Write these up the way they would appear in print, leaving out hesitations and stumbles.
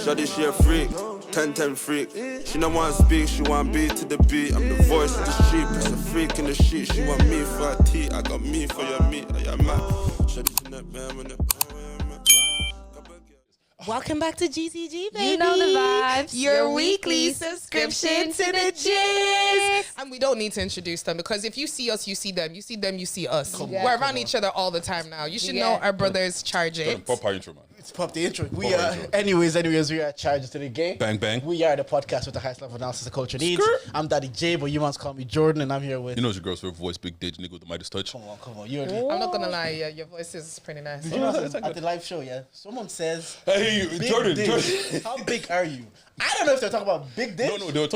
Shawty, she a freak, 10-10 freak. She don't want to speak, she want beat to the beat. I'm the voice of the street, plus a freak in the sheet. She want me for her tea, I got me for your meat. I am mad. Shawty, in that man, when Welcome back to GCG, baby. You know the vibes. Your weekly subscription to the Jizz. And we don't need to introduce them because if you see us, you see them. You see them, you see us. We're around each other all the time now. You should know our brothers charge it. Pop our intro, man. Let's pop the intro. We are, anyways, we are charged to the game. Bang, bang. We are the podcast with the highest level of analysis of culture needs. I'm Daddy J, but you must call me Jordan, and I'm here with... You know it's your girl's favorite voice, Big Dage, nigga with the Midas touch. Come on. You're the... I'm not going to lie, yeah, your voice is pretty nice. You know, at the live show, yeah, someone says... Hey, Jordan. How big are you? I don't know if they're talking about Big Dage. No, they were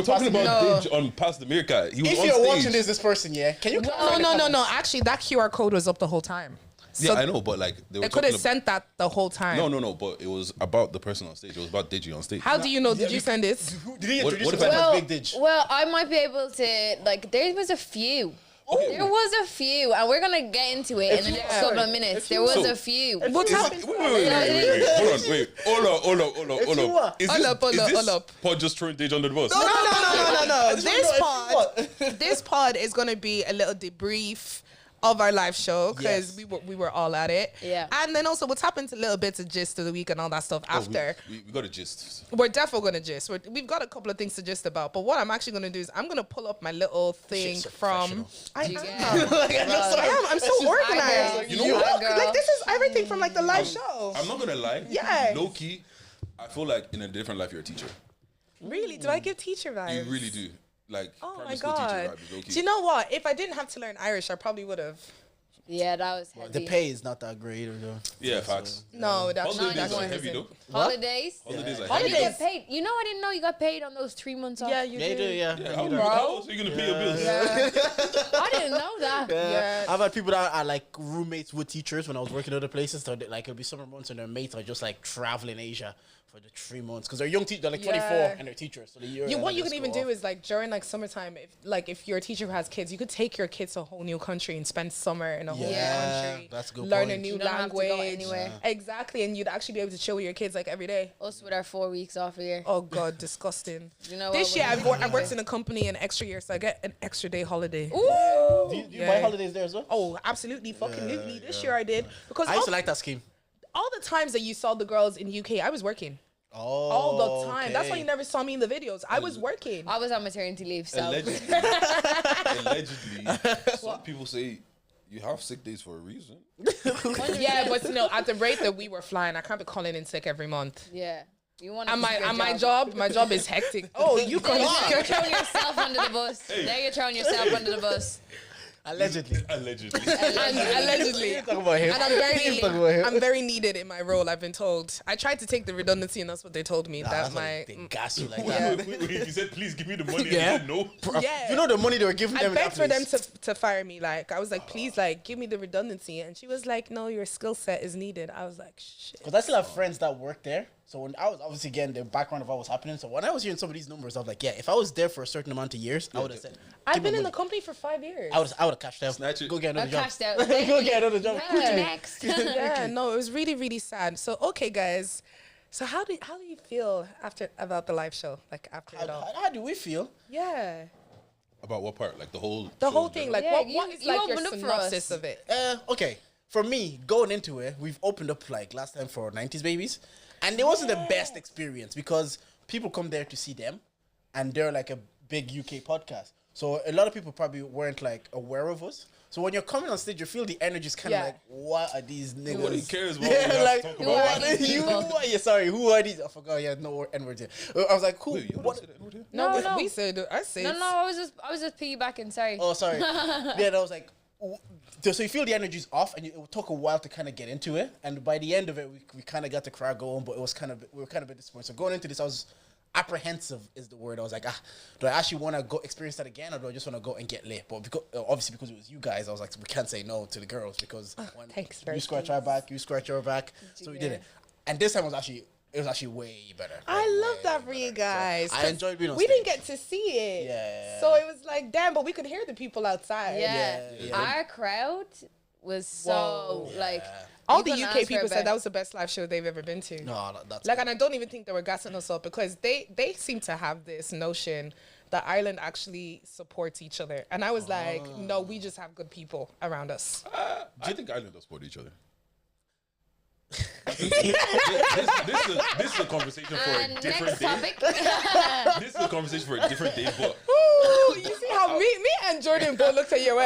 talking about Dage on Past the Meerkat. He was if on you're stage. watching this person, yeah, can you... No. Actually, that QR code was up the whole time. Yeah, I know, but like they could have sent that the whole time. No, but it was about the person on stage. It was about Digi on stage. How do you know? Did you send it? Did he introduce What if himself as Big Dage? Well, I might be able to, like, there was a few. There was a few, and we're going to get into it in the next couple of minutes. There was a few. What's happening? Wait. Hold on. Hold up. Pod just throwing Dage under the bus. No. This pod is going to be a little debrief of our live show because we were all at it. Yeah. And then also what's happened to little bits of gist of the week and all that stuff after. We got a gist. We're definitely going to gist. We've got a couple of things to gist about. But what I'm actually going to do is I'm going to pull up my little thing from... I'm so organized. You know what? Like this is everything from like the live show. I'm not going to lie. Yes. Low key, I feel like in a different life you're a teacher. Really? Do I give teacher vibes? You really do. Like, oh my primary school teacher God. vibes, low key. Do you know what? If I didn't have to learn Irish, I probably would have. Yeah, that was heavy. The pay is not that great. Yeah, facts. No, that's Holidays are heavy though. Holidays? Holidays are How do heavy. you get paid? You know, I didn't know you got paid on those 3 months off. Yeah, you do. Yeah, how else are you going to pay your bills? I didn't know that. Yeah. I've had people that are like roommates with teachers when I was working other places. So like it'll be summer months and their mates are just like traveling Asia for the 3 months because they're young teachers. They're like 24 and they're teachers. So what you can even do is like during like summertime, if you're a teacher who has kids, you could take your kids to a whole new country and spend summer in a whole new country. That's a good learn point. a new You don't have to go language. anywhere. Exactly, and you'd actually be able to chill with your kids like every day. Us with our 4 weeks off a year. Oh God, disgusting. You know This what? year I worked in a company an extra year, so I get an extra day holiday. Ooh. Do you buy holidays there as well? Oh, absolutely, fucking This year I did because I used to like that scheme. all the times that you saw the girls in UK, I was working. Oh, All the time. okay. That's why you never saw me in the videos. I was working. I was on maternity leave, so. Allegedly, some people say you have sick days for a reason. Yeah, but no, at the rate that we were flying, I can't be calling in sick every month. Yeah. You want And my job is hectic. Oh, you come You're throwing yourself under the bus. Now you're throwing yourself under the bus. Allegedly. Allegedly. Talk about him. And I'm very needed in my role, I've been told. I tried to take the redundancy and that's what they told me. They gas you like that. Wait, you said, please give me the money. Yeah. And you said no. Yeah. You know the money they were giving I them. begged for them to fire me. Like I was like, please, like, give me the redundancy. And she was like, no, your skill set is needed. I was like, shit. Because I still have friends that work there. So when I was obviously getting the background of what was happening, so when I was hearing some of these numbers, I was like, yeah, if I was there for a certain amount of years, I would have said, I've been in the company for 5 years. I would have cashed out. Snatch it. Go get I another job. cashed out. Go get another job. Next. Yeah, no, it was really, really sad. So, okay, guys. So how do you feel about the live show? Like after it all? How do we feel? Yeah. About what part? Like the whole Whole thing. Like Yeah, what is you like your opened up for synopsis us. of it? Okay. For me, going into it, we've opened up like last time for 90s Babies. And it wasn't the best experience because people come there to see them and they're like a big UK podcast. So a lot of people probably weren't like aware of us. So when you're coming on stage, you feel the energy is kind of like, what are these niggas? Nobody cares what Yeah, we like, have to talk who about. are these people? Who are these? I forgot. Yeah, no N-words here. I was like, cool. Wait, you What? don't say that word here? No, No. we said I said No, I was just piggybacking. Sorry. Oh, sorry. Yeah, I was like, so you feel the energy's off, and it took a while to kind of get into it. And by the end of it, we kind of got the crowd going, but we were kind of a bit disappointed. So going into this, I was apprehensive is the word. I was like, do I actually want to go experience that again, or do I just want to go and get lit? But obviously because it was you guys, I was like, we can't say no to the girls because when thanks, you scratch our back, you scratch your back. So we did it. And this time it was actually way better. I love that for you guys. I enjoyed being on We stage. didn't get to see it. Yeah. So it was like, damn, but we could hear the people outside. Yeah. Yeah. Our crowd was so like. All you the couldn't UK ask for people a said that was the best live show they've ever been to. No, that's like, and I don't even think they were gassing us up because they seem to have this notion that Ireland actually supports each other. And I was like, no, we just have good people around us. I think Ireland does support each other. this is a conversation for a different next day. topic. This is a conversation for a different day, but Ooh, you see how me and Jordan both looked at you.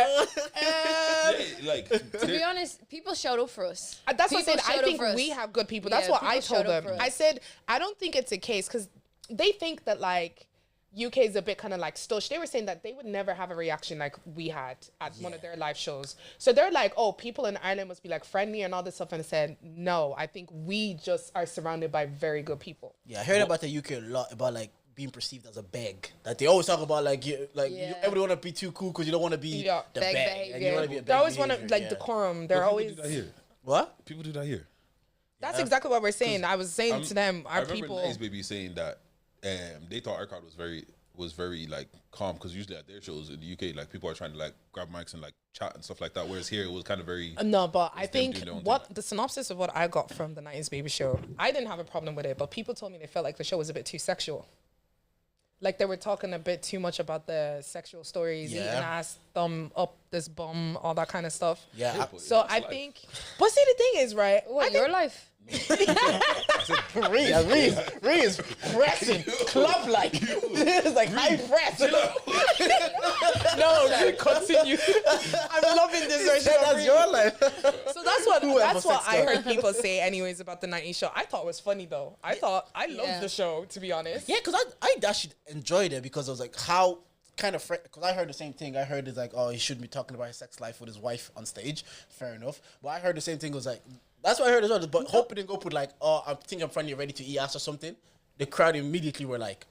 like To be honest, people showed up for us. That's what I said. People I showed up think for us. we have good people. That's Yeah, what I people told showed up them. for us. I said, I don't think it's a case because they think that like UK is a bit kind of like stush. They were saying that they would never have a reaction like we had at one of their live shows. So they're like, oh, people in Ireland must be like friendly and all this stuff. And I said, no, I think we just are surrounded by very good people. Yeah, I heard about the UK a lot about like being perceived as a beg. That they always talk about like everybody want to be too cool because you don't want to be the Beg beg. behavior. And you want to be a beg They always want to behavior, like decorum. They're people always. do that here. What? People do that here. That's exactly what we're saying. I was saying to them, I our remember people. Nice Baby saying that they thought our crowd was very like calm because usually at their shows in the UK, like people are trying to like grab mics and like chat and stuff like that. Whereas here it was kind of very. No, but I them think doing their own what thing. the synopsis of what I got from the 90s Baby show, I didn't have a problem with it, but people told me they felt like the show was a bit too sexual. Like they were talking a bit too much about the sexual stories, eating ass, thumb up this bum, all that kind of stuff. Yeah. So I think, but see, the thing is, right? What, your life? Ree is pressing club like it's like high press. No, continue. I'm loving this version. That's your life. So that's what I sexed heard people say anyways about the 90s show. I thought it was funny though. I loved the show, to be honest. Yeah, because I actually enjoyed it because I was like, how kind of because I heard the same thing. I heard it's like, oh, he shouldn't be talking about his sex life with his wife on stage. Fair enough. But I heard the same thing was like, that's what I heard as well. But Hope didn't go put like, oh, I think I'm finally ready to eat ass or something. The crowd immediately were like,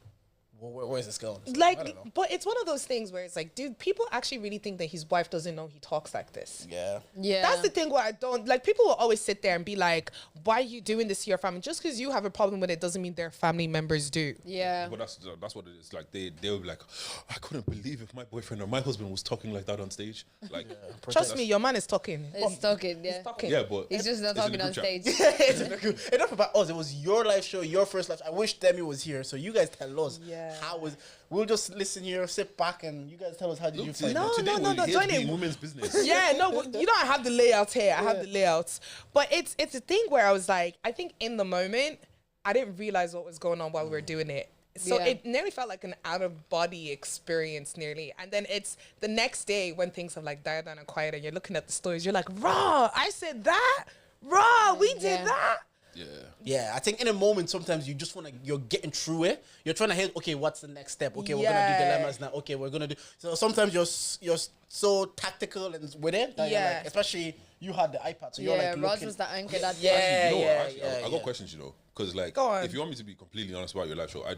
well, where is this going? So, I don't know. But it's one of those things where it's like, dude, people actually really think that his wife doesn't know he talks like this. Yeah. Yeah. That's the thing where I don't like. People will always sit there and be like, "Why are you doing this to your family?" Just because you have a problem with it doesn't mean their family members do. Yeah. But that's what it is. Like they would be like, I couldn't believe if my boyfriend or my husband was talking like that on stage. Like, Trust me, your man is talking. He's talking, yeah. He's talking. yeah, but He's just not it's in talking the on group stage. chat. Enough about us. It was your live show, your first live. I wish Demi was here, so you guys tell us how was. We'll just listen here, sit back, and you guys tell us how did you find it. Today no, we're here join to be in. in women's business. Yeah, no, you know, I have the layouts here. I have the layouts. But it's a thing where I was like, I think in the moment, I didn't realize what was going on while we were doing it. So it nearly felt like an out-of-body experience nearly. And then it's the next day when things have like died down and quiet and you're looking at the stories, you're like, raw, I said that? Raw, we did that? Yeah. Yeah, I think in a moment sometimes you just want to. You're getting through it. You're trying to hit. Okay, what's the next step? Okay, we're gonna do dilemmas now. Okay, we're gonna do. So sometimes you're so tactical and with it. That you're like, especially you had the iPad, so you're like Rod looking. was the anchor that Actually, you know what? yeah, I got questions, you know, because like, Go on. if you want me to be completely honest about your live show, I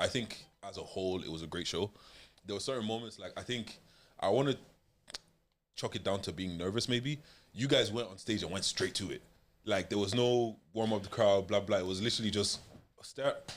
think as a whole it was a great show. There were certain moments like I think I want to chalk it down to being nervous. Maybe you guys went on stage and went straight to it. Like there was no warm up the crowd, blah blah. It was literally just start.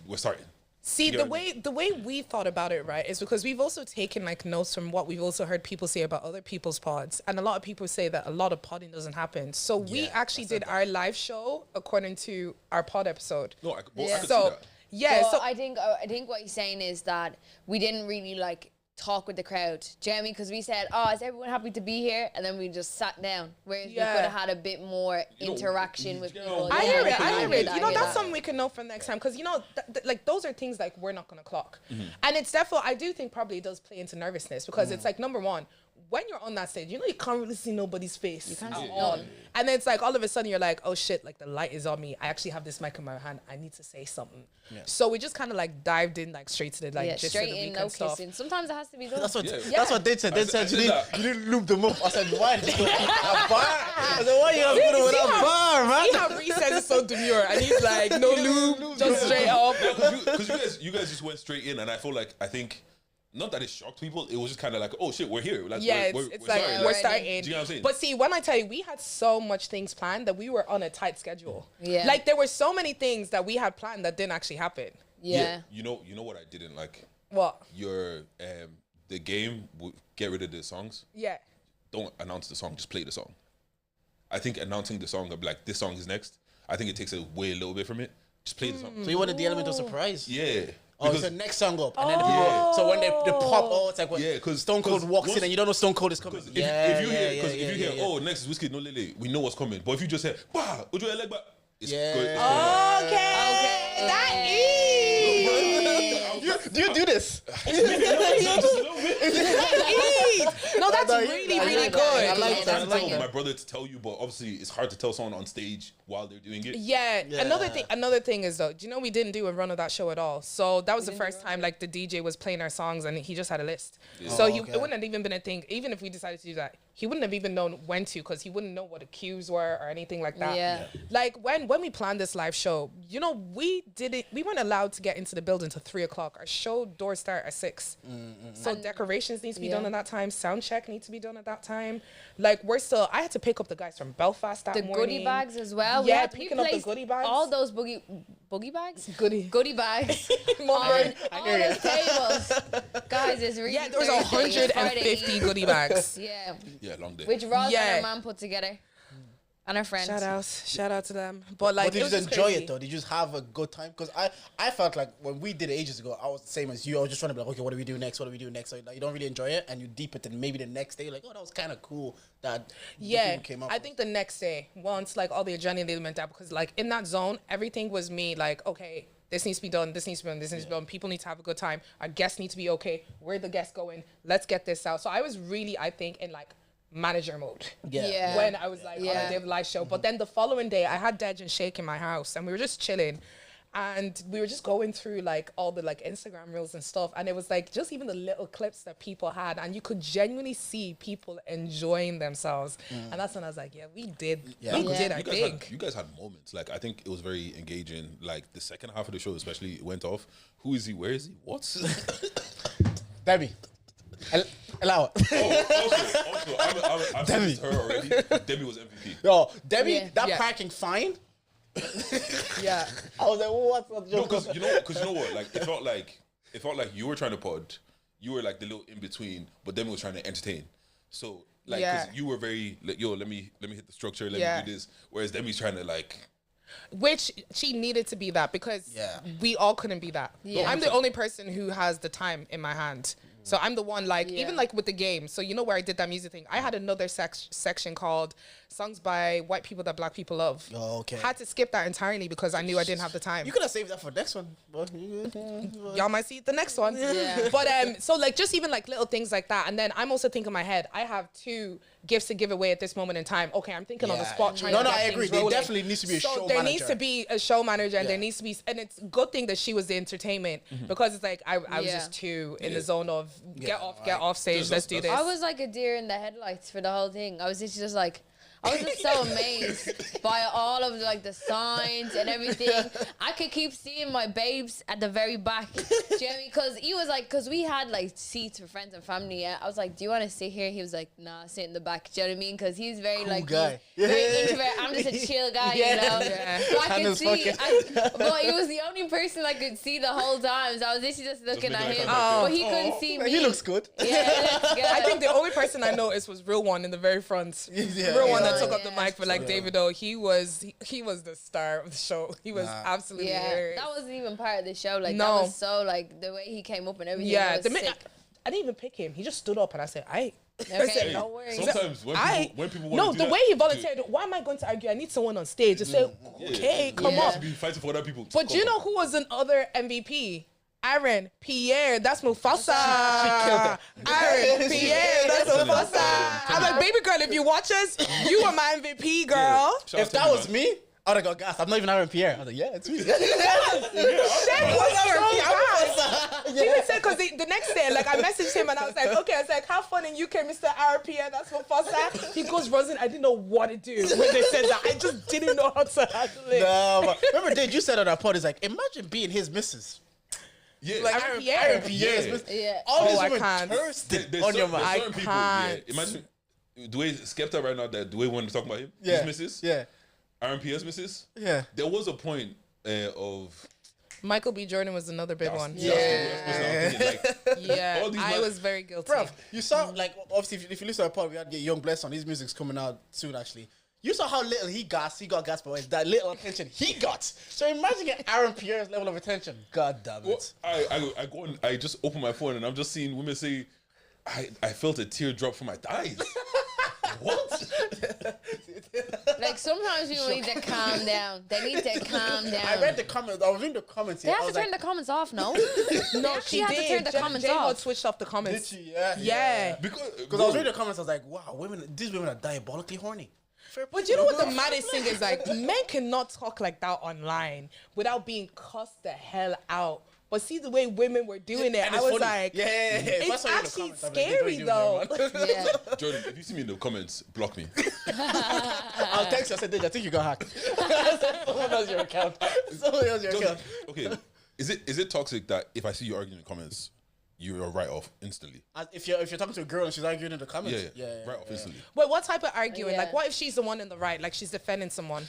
We're starting. See, You the get what I way the way we thought about it, right, is because we've also taken like notes from what we've also heard people say about other people's pods, and a lot of people say that a lot of podding doesn't happen. So we actually did our live show according to our pod episode. No, I could see So that. yeah, Well, so I think what he's saying is that we didn't really like talk with the crowd, Jeremy, because we said, "Oh, is everyone happy to be here?" And then we just sat down. Whereas we could have had a bit more interaction with people. I hear it. I hear it. that, You know, I hear that's that. something we can know for next time because you know, like those are things like we're not gonna clock, Mm-hmm. and it's definitely. I do think probably it does play into nervousness because it's like number one. When you're on that stage, you know you can't really see nobody's face. You can't see all. And then it's like all of a sudden you're like, oh shit, like the light is on me. I actually have this mic in my hand. I need to say something. So we just kind of like dived in like straight to the like gist of straight the in, week no and stuff. kissing. Sometimes it has to be done. That's what. Yeah. That's what they said. They said you didn't loop them up. I said why? Just go a bar. I said why you have to put it with a bar, man? See how Reese says it's so demure and he's like, no lube, just straight up. Because you guys just went straight in, and I think. Not that it shocked people, it was just kind of like, oh shit, we're here. Like, Yeah, we're it's starting. like we're starting. Do you know what I'm saying? But see, when I tell you, we had so much things planned that we were on a tight schedule. Yeah. Like there were so many things that we had planned that didn't actually happen. Yeah. You know what I didn't like? What? Your the game get rid of the songs. Yeah. don't announce the song, just play the song. I think announcing the song, like this song is next, I think it takes away a little bit from it. Just play the song. So you wanted the element of surprise. Yeah. Oh, it's the next song up, and then the people, so when they pop, it's like when because Stone Cold walks in and you don't know Stone Cold is coming. If you hear, oh, next is Whiskey, no Lily, we know what's coming. But if you just say, bah, Ojo Elegba, it's good. It's Okay. That is. Do you do this? No, that's really, really good. I like I'm that. trying to tell my brother to tell you, but obviously it's hard to tell someone on stage while they're doing it. Yeah. Another thing is though, do you know we didn't do a run of that show at all? So that was the first time like the DJ was playing our songs and he just had a list. Yeah. So it wouldn't have even been a thing. Even if we decided to do that, he wouldn't have even known when to, because he wouldn't know what the cues were or anything like that. Yeah. Like when we planned this live show, you know, we weren't allowed to get into the building till 3:00. Our show doors start at 6. So decorations needs to be done at that time. Sound check needs to be done at that time. Like I had to pick up the guys from Belfast that morning. The goodie bags as well. Yeah, picking up the goodie bags. All those boogie bags? Goodie bags. on all those tables. Guys, it's really there was 150 goodie bags. Yeah, long day. Which Ross and her mom put together. And our friends. Shout out to them. But like, did you just enjoy it though? Did you just have a good time? Because I felt like when we did it ages ago, I was the same as you. I was just trying to be like, okay, what do we do next? What do we do next? So like, you don't really enjoy it, and you deep it, and maybe the next day, like, oh, that was kind of cool that people came up. I think the next day, once like all the adrenaline went out, because like in that zone, everything was me like, okay, this needs to be done, this needs to be done, this needs to be done. People need to have a good time. Our guests need to be okay. Where are the guests going? Let's get this out. So I was really, I think, in like manager mode when I was like on a day of the live show. But then the following day I had Dej and Shake in my house and we were just chilling and we were just going through like all the like Instagram reels and stuff, and it was like just even the little clips that people had, and you could genuinely see people enjoying themselves. And that's when I was like, we did our thing. You guys had moments. Like I think it was very engaging. Like the second half of the show especially, it went off. Who is he? Where is he? What? Debbie. Allow it. I've said her already. Debbie was MVP. Yo, Debbie, that parking fine. Yeah. I was like, what's that joke? Because you know what? Like it felt like you were trying to pod. You were like the little in between, but Debbie was trying to entertain. So like, because you were very like, yo, let me hit the structure, let me do this. Whereas Debbie's trying to like. Which she needed to be that, because we all couldn't be that. Yeah. I'm the only person who has the time in my hand. So I'm the one, like, even like with the game. So you know where I did that music thing? I had another section called Songs by White People That Black People Love. Oh, okay. Had to skip that entirely because I knew I didn't have the time. You could have saved that for the next one. Y'all might see the next one. Yeah. But so like just even like little things like that. And then I'm also thinking in my head, I have 2 gifts to give away at this moment in time. Okay, I'm thinking on the spot trying to get I agree. rolling. There definitely needs to be a show manager. There needs to be a show manager, and there needs to be, and it's a good thing that she was the entertainment, because it's like I was just too in the zone of get off stage, let's do this. I was like a deer in the headlights for the whole thing. I was just like, I was just so amazed by all of like the signs and everything. I could keep seeing my babes at the very back. Do you know what I mean? Because he was like, because we had like seats for friends and family. Yeah? I was like, do you want to sit here? He was like, nah, sit in the back. Do you know what I mean? Because he's very cool guy. Very introvert. I'm just a chill guy, you know? But I could see, but he was the only person I could see the whole time. So I was literally just looking at him. But he couldn't see me. He looks good. Yeah, looks good. I think the only person I noticed was Real One in the very front. Real One that took up the mic for like David O. He was the star of the show. He was absolutely hilarious. That wasn't even part of the show. Like that was so like the way he came up and everything. Yeah, was sick. I didn't even pick him. He just stood up and I said, I said, no worries. Sometimes when people want no, to do the way he volunteered, why am I going to argue? I need someone on stage. I said, okay, come on. To be fighting for other people. But you know who was another MVP? Aaron Pierre, that's Mufasa. Aaron Pierre, that's Mufasa. I'm like, baby girl, if you watch us, you are my MVP, girl. Yeah. If that was me, I would have got gassed. I'm not even Aaron Pierre. I was like, yeah, it's me. Shaq was so bad. He even said, because the next day, like, I messaged him and I was like, okay, I was like, have fun in UK, Mr. Aaron Pierre, that's Mufasa. He goes, Rosin, I didn't know what to do when they said that. I just didn't know how to handle it. No, but remember, Dave, you said on our pod, it's like, imagine being his missus. Yeah, like Aaron Pierre. Yeah. All this I women can't. thirsted on your mind. I people, can't. Imagine the way Skepta right now, that the way we want to talk about him, his missus, Aaron Pierre's missus. Yeah. There was a point of Michael B. Jordan was another big one. Yeah. All these I men- was very guilty. Bro, you saw, like, obviously, if you listen to our pod, we had to get Young Bless on. His music's coming out soon, actually. You saw how little he got by that little attention he got. So imagine getting Aaron Pierre's level of attention. God damn it. Well, I go and I just open my phone and I'm just seeing women say, I felt a tear drop from my thighs. What? Like sometimes people need to calm down. They need to calm down. I read the comments. I was reading the comments They here. have to turn the comments off, no? No, she had to did. turn the comments J-Mod off. switched off the comments. Did she? Yeah. Yeah. Because I was reading the comments, I was like, wow, these women are diabolically horny. But you know what the maddest thing is? Like, men cannot talk like that online without being cussed the hell out. But see the way women were doing it, And I it's was funny. like, Yeah. it's That's why you're in the actually comments, I'm like, this is what scary you though. doing, man. Yeah. Jordan, if you see me in the comments, block me. I'll text you. I said, Dej, I think you got hacked. Someone else your account. Someone else your account. Okay, is it toxic that if I see you arguing in the comments, you're right off instantly? If you're talking to a girl and she's arguing in the comments, Yeah, right off instantly. Wait, what type of arguing? Yeah. Like, what if she's the one in the right? Like, she's defending someone.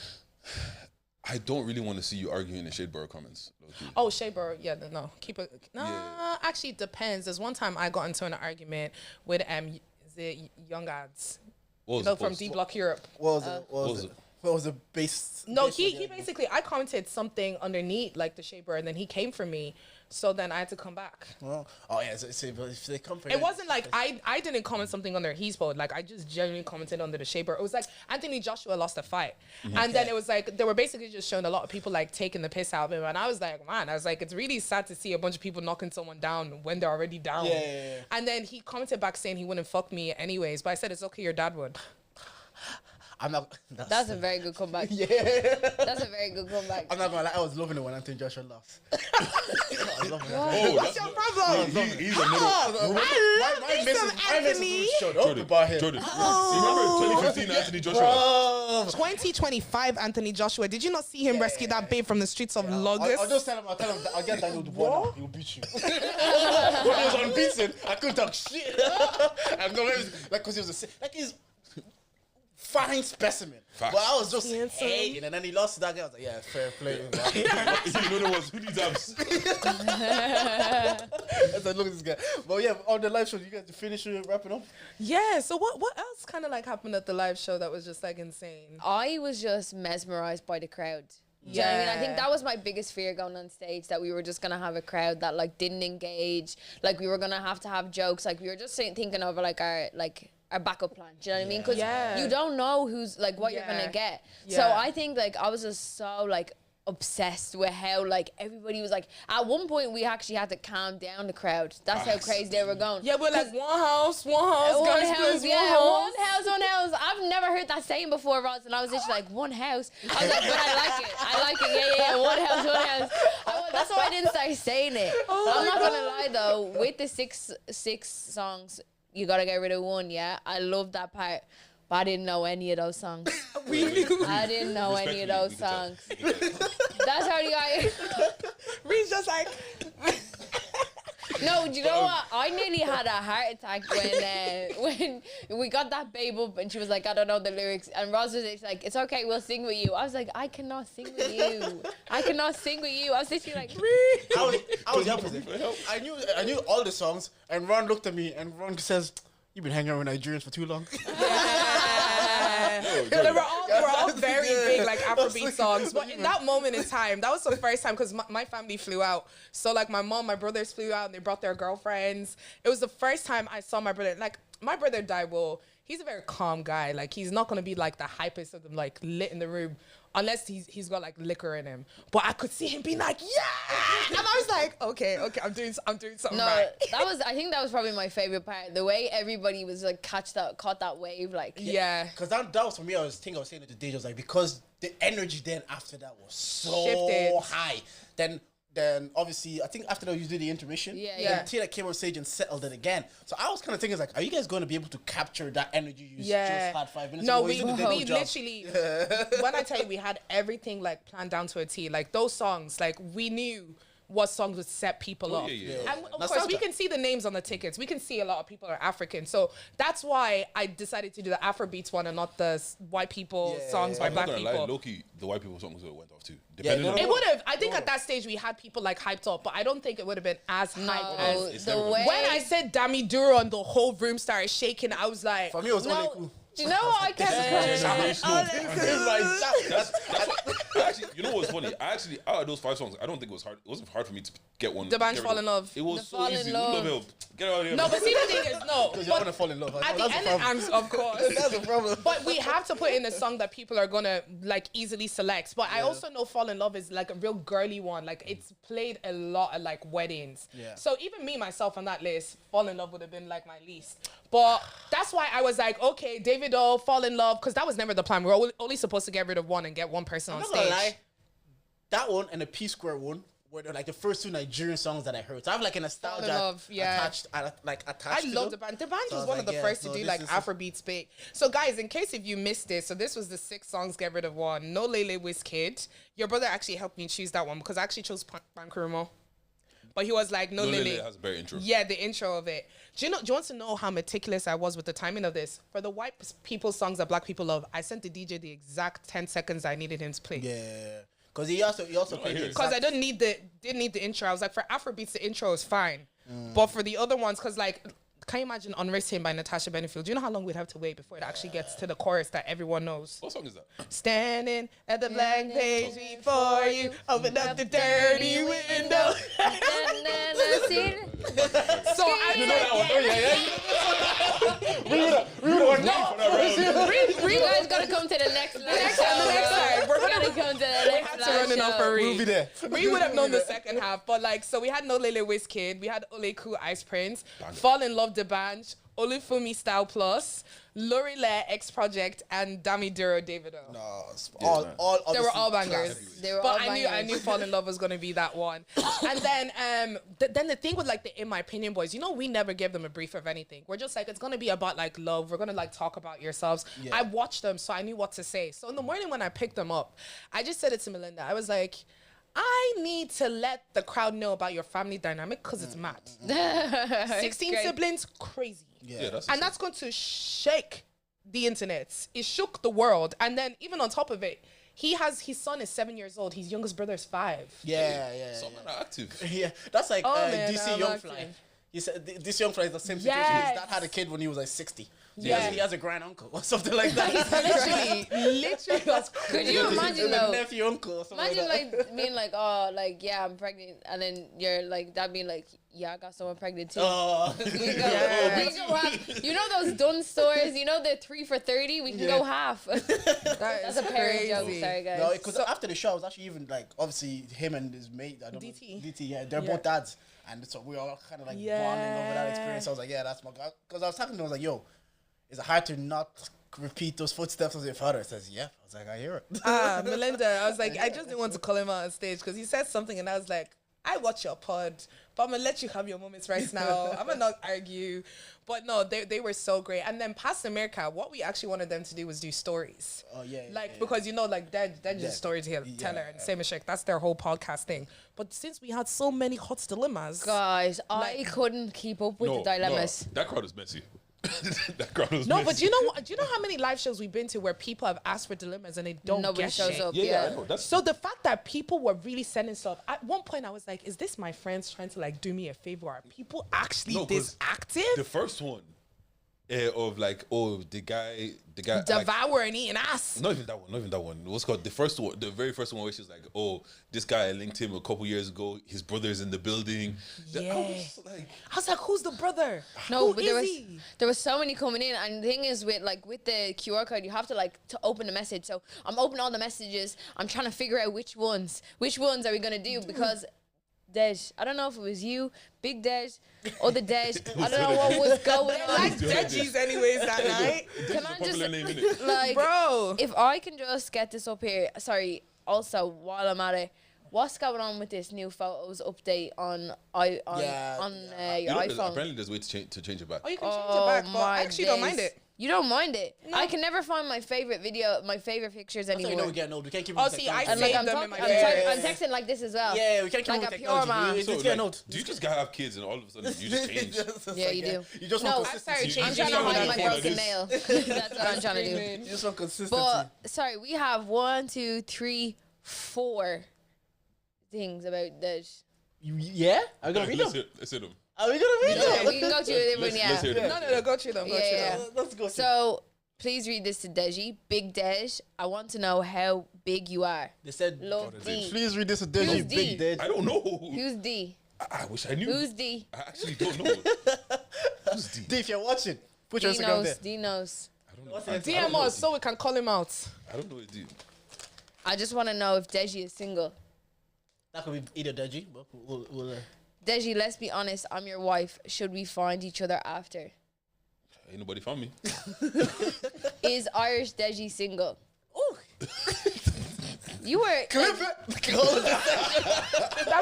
I don't really want to see you arguing in Shadeborough comments. low-key. Oh, Shaber, yeah, no, keep it. No, Yeah. actually, it depends. There's one time I got into an argument with is it Young Ads? What was No, the from post? D Block Europe. What was it? What was the base? No, base he again? basically, I commented something underneath like the Shaber, and then he came for me. So then I had to come back. Oh yeah. So if they come for It wasn't like I didn't comment something under his post. Like I just genuinely commented under the Shaber. It was like Anthony Joshua lost a fight. And then it was like they were basically just showing a lot of people like taking the piss out of him. And I was like, man, it's really sad to see a bunch of people knocking someone down when they're already down. Yeah. And then he commented back saying he wouldn't fuck me anyways. But I said, it's okay, your dad would. I'm not. That's a very good comeback. Yeah. That's a very good comeback. I'm not gonna lie. I was loving it when Anthony Joshua lost. I was loving it. Oh, What's your problem? He's a little. My missus showed up Jordan, about him. Jordan, you remember 2015 Anthony Joshua? 2025 Anthony Joshua. Did you not see him rescue that babe from the streets of Lagos? I'll just tell him. I'll get Daniel Dubois now. He'll beat you. When he was unbeaten, I couldn't talk shit. I'm not like because he was he's fine specimen. Facts. But I was just Handsome. hating, and then he lost to that guy. I was like, yeah, fair play. You know what? Who needs abs? I was like, look at this guy. But yeah, on the live show, you guys finish wrapping up. Yeah, so what else kind of like happened at the live show that was just like insane? I was just mesmerized by the crowd. Do you know what I mean? I think that was my biggest fear going on stage, that we were just gonna have a crowd that like didn't engage, like we were gonna have to have jokes, like we were just thinking of our backup plan. Do you know what I mean? Because you don't know who's like what you're gonna get. So I think like I was just so like obsessed with how like everybody was like, at one point we actually had to calm down the crowd. That's how crazy they were going. Yeah, we're like one house, guys, please, one house. I've never heard that saying before, Ross, and I was just like, one house. I was like, but I like it. Yeah, one house. That's why I didn't start saying it. I'm not gonna lie though, with the six songs, you gotta get rid of one. Yeah, I love that part. But I didn't know any of those songs. I didn't know any of those songs. That's how you got. Reed's just like. No, do you know what? I nearly had a heart attack when we got that babe up and she was like, I don't know the lyrics. And Roz was just like, it's okay, we'll sing with you. I was like, I cannot sing with you. I was literally like, I was the opposite. I knew all the songs, and Ron looked at me, and Ron says, "You've been hanging around with Nigerians for too long." They were all very big, like Afrobeat songs. But in that moment in time, that was the first time because my family flew out. So like my mom, my brothers flew out and they brought their girlfriends. It was the first time I saw my brother. Like my brother Daiwo, he's a very calm guy. Like he's not gonna be like the hypest of them, like lit in the room, unless he's got like liquor in him. But I could see him being like, yeah, and I was like, okay, I'm doing something no, right. I think that was probably my favorite part. The way everybody was like caught that wave, like Yeah. Because that was for me. I was saying it to DJ. I was like, because the energy then after that was so Shifted. high. Then obviously, I think after that you did the intermission. Yeah. Tina came on stage and settled it again. So I was kind of thinking, like, are you guys going to be able to capture that energy you just had 5 minutes No, ago? we You did a good job. literally, when I tell you we had everything like planned down to a T, like those songs, like we knew what songs would set people up. And of course, we can see the names on the tickets. We can see a lot of people are African. So that's why I decided to do the Afrobeats one and not the white people songs by black people. Low-key, the white people songs went off too. It would have. I think at that stage we had people like hyped up, but I don't think it would have been as hyped as the way. When I said Dami Duro and the whole room started shaking, I was like, For me, it was only cool. Do you know what I kept Actually, you know what's funny? Out of those 5 songs, I don't think it was hard. It wasn't hard for me to get one. The Band Fall in Love. It was so Fall in easy. Love. Get out of here. No, but see the thing is, no. Because you want to fall in love. At That's the the end, problem. of course. That's the problem. But we have to put in a song that people are gonna like easily select. But I also know Fall in Love is like a real girly one. Like it's played a lot at like weddings. Yeah. So even me myself on that list, Fall in Love would have been like my least. But that's why I was like, okay, Davido, Fall in Love, because that was never the plan. We were only supposed to get rid of one and get one person on I'm not stage. gonna lie. That one and the P Square one were like the first 2 Nigerian songs that I heard. So I have like a nostalgia Love, yeah. attached I to love them. the band. The band So I was was one of like, the first to no, do this like is- Afrobeats big. So guys, in case if you missed it, so this was the 6 songs, get rid of one. No Lele Wizkid. Your brother actually helped me choose that one because I actually chose Bankurumo. But he was like, no Lele. Lele has a better intro. Yeah, the intro of it. Do you want to know how meticulous I was with the timing of this? For the white people songs that black people love, I sent the DJ the exact 10 seconds I needed him to play. Yeah. Because he also played the Because I didn't need the intro. I was like, for Afrobeats, the intro is fine. But for the other ones, because like, can you imagine Unrest Him by Natasha Bedingfield? Do you know how long we'd have to wait before it actually gets to the chorus that everyone knows? What song is that? Standing at the blank page before you, open up the dirty window. So I You guys gotta come to the next time. We're Gotta come to the next have to run it off for show. real. We'll be there. We would have known the second half, but like, so we had No Lele Wizkid, we had Oleku Ice Prince, Fall in Love the Band, Olufumi Style Plus, Lorile X Project, and Dami Duro Davido. No, They were all obviously bangers. classics. They were But all I bangers. knew Fall in Love was gonna be that one. And then then the thing with like the In My Opinion boys, you know, we never give them a brief of anything. We're just like, it's gonna be about like love. We're gonna like talk about yourselves. Yeah. I watched them, so I knew what to say. So in the morning when I picked them up, I just said it to Melinda. I was like, I need to let the crowd know about your family dynamic because it's mad. 16 great. siblings, crazy. Yeah, That's going to shake the internet. It shook the world. And then even on top of it, his son is 7 years old. His youngest brother is 5. Yeah. Some men are active. Yeah, that's like Man, DC I'm Young acting. Fly. He said this Young Fly is the same situation. Yes. His dad had a kid when he was like 60. Yeah. He has a grand uncle or something like that. literally, that's Could you imagine a though? nephew uncle or something Imagine like that. like being like, oh, like yeah, I'm pregnant, and then you're like that being like, yeah, I got someone pregnant too. Oh. We can go half. You know those Dunn stores? You know the 3 for $30? We can go half. That's a parent joke. Sorry, guys. No, because after the show, I was actually even like, obviously him and his mate, I don't DT. know, DT, yeah, they're both dads, and so we all kind of like bonding over that experience. I was like, yeah, that's my guy. Because I was talking to him, I was like, yo, is it hard to not repeat those footsteps of your father? He says, yeah. I was like, I hear it. Melinda, I was like, I just didn't want to call him out on stage because he said something and I was like, I watch your pod, but I'm gonna let you have your moments right now. I'm gonna not argue. But no, they were so great. And then past America, what we actually wanted them to do was do stories. Oh, yeah. Like, because you know, like they're just Yeah. storyteller Yeah. and same as Shek, that's their whole podcast thing. But since we had so many hot dilemmas, Guys, I Like- couldn't keep up with the dilemmas. No, that crowd is messy. That crowd was no, messy. but do you know how many live shows we've been to where people have asked for dilemmas and they don't Nobody get shows shit? up. Yeah, I know. That's So the fact that people were really sending stuff, at one point I was like, is this my friends trying to like do me a favor? Are people actually No, this 'cause active? the first one of like, oh, the guy like, Devour and eating ass. not even that one. What's called the first one, the very first one where she's like, oh, this guy I linked him a couple years ago. His brother's in the building. Yeah. I I was like, who's the brother? No, Who but is there was so many coming in, and the thing is with the QR code, you have to like to open the message. So I'm opening all the messages. I'm trying to figure out which ones are we gonna do because Dej, I don't know if it was you, Big Dej, or the Dej. I don't know what was going on. like veggies anyways that night. Can I just popular name, innit? like, Bro. if I can just get this up here? Sorry. Also, while I'm at it, what's going on with this new photos update on your You know, iPhone? apparently there's a way to change it back. Oh, you can change it back, but I my actually don't mind days. it. You don't mind it. I can never find my favorite pictures That's how anymore. you know we're getting old. We can't keep. Oh, see, I And like saved I'm, them in talk- my I'm, phone. I'm texting like this as well. Yeah, we can't keep Like with a pure technology. man. It's So, getting like, old. do you just gotta have kids and all of a sudden you just change? Yeah, you do. You just No, want I started consistency. I'm changing trying to it hide when my I broken this. nail. That's what I'm trying to do. You just want consistency. But sorry, we have 1, 2, 3, 4 things about this. Yeah, I'm gonna read them. Let's hear them. Are we gonna read Yeah, them? we can go to it. Let's Yeah. hear them. No, go through them. Go through Yeah. them. Let's go. So please read this to Deji. Big Dej, I want to know how big you are. They said, Love D. please read this to Who's Deji, D? Big Dead. I don't know. Who's D? I wish I knew. Who's D? I actually don't know. Who's D? D, if you're watching, put your D Instagram there. knows. D knows. I don't know. What's I it? don't DM know us D. so we can call him out. I don't know his D. I just want to know if Deji is single. That could be either Deji, but we'll Deji, let's be honest. I'm your wife. Should we find each other after? Ain't nobody found me. Is Irish Deji single? You were. That's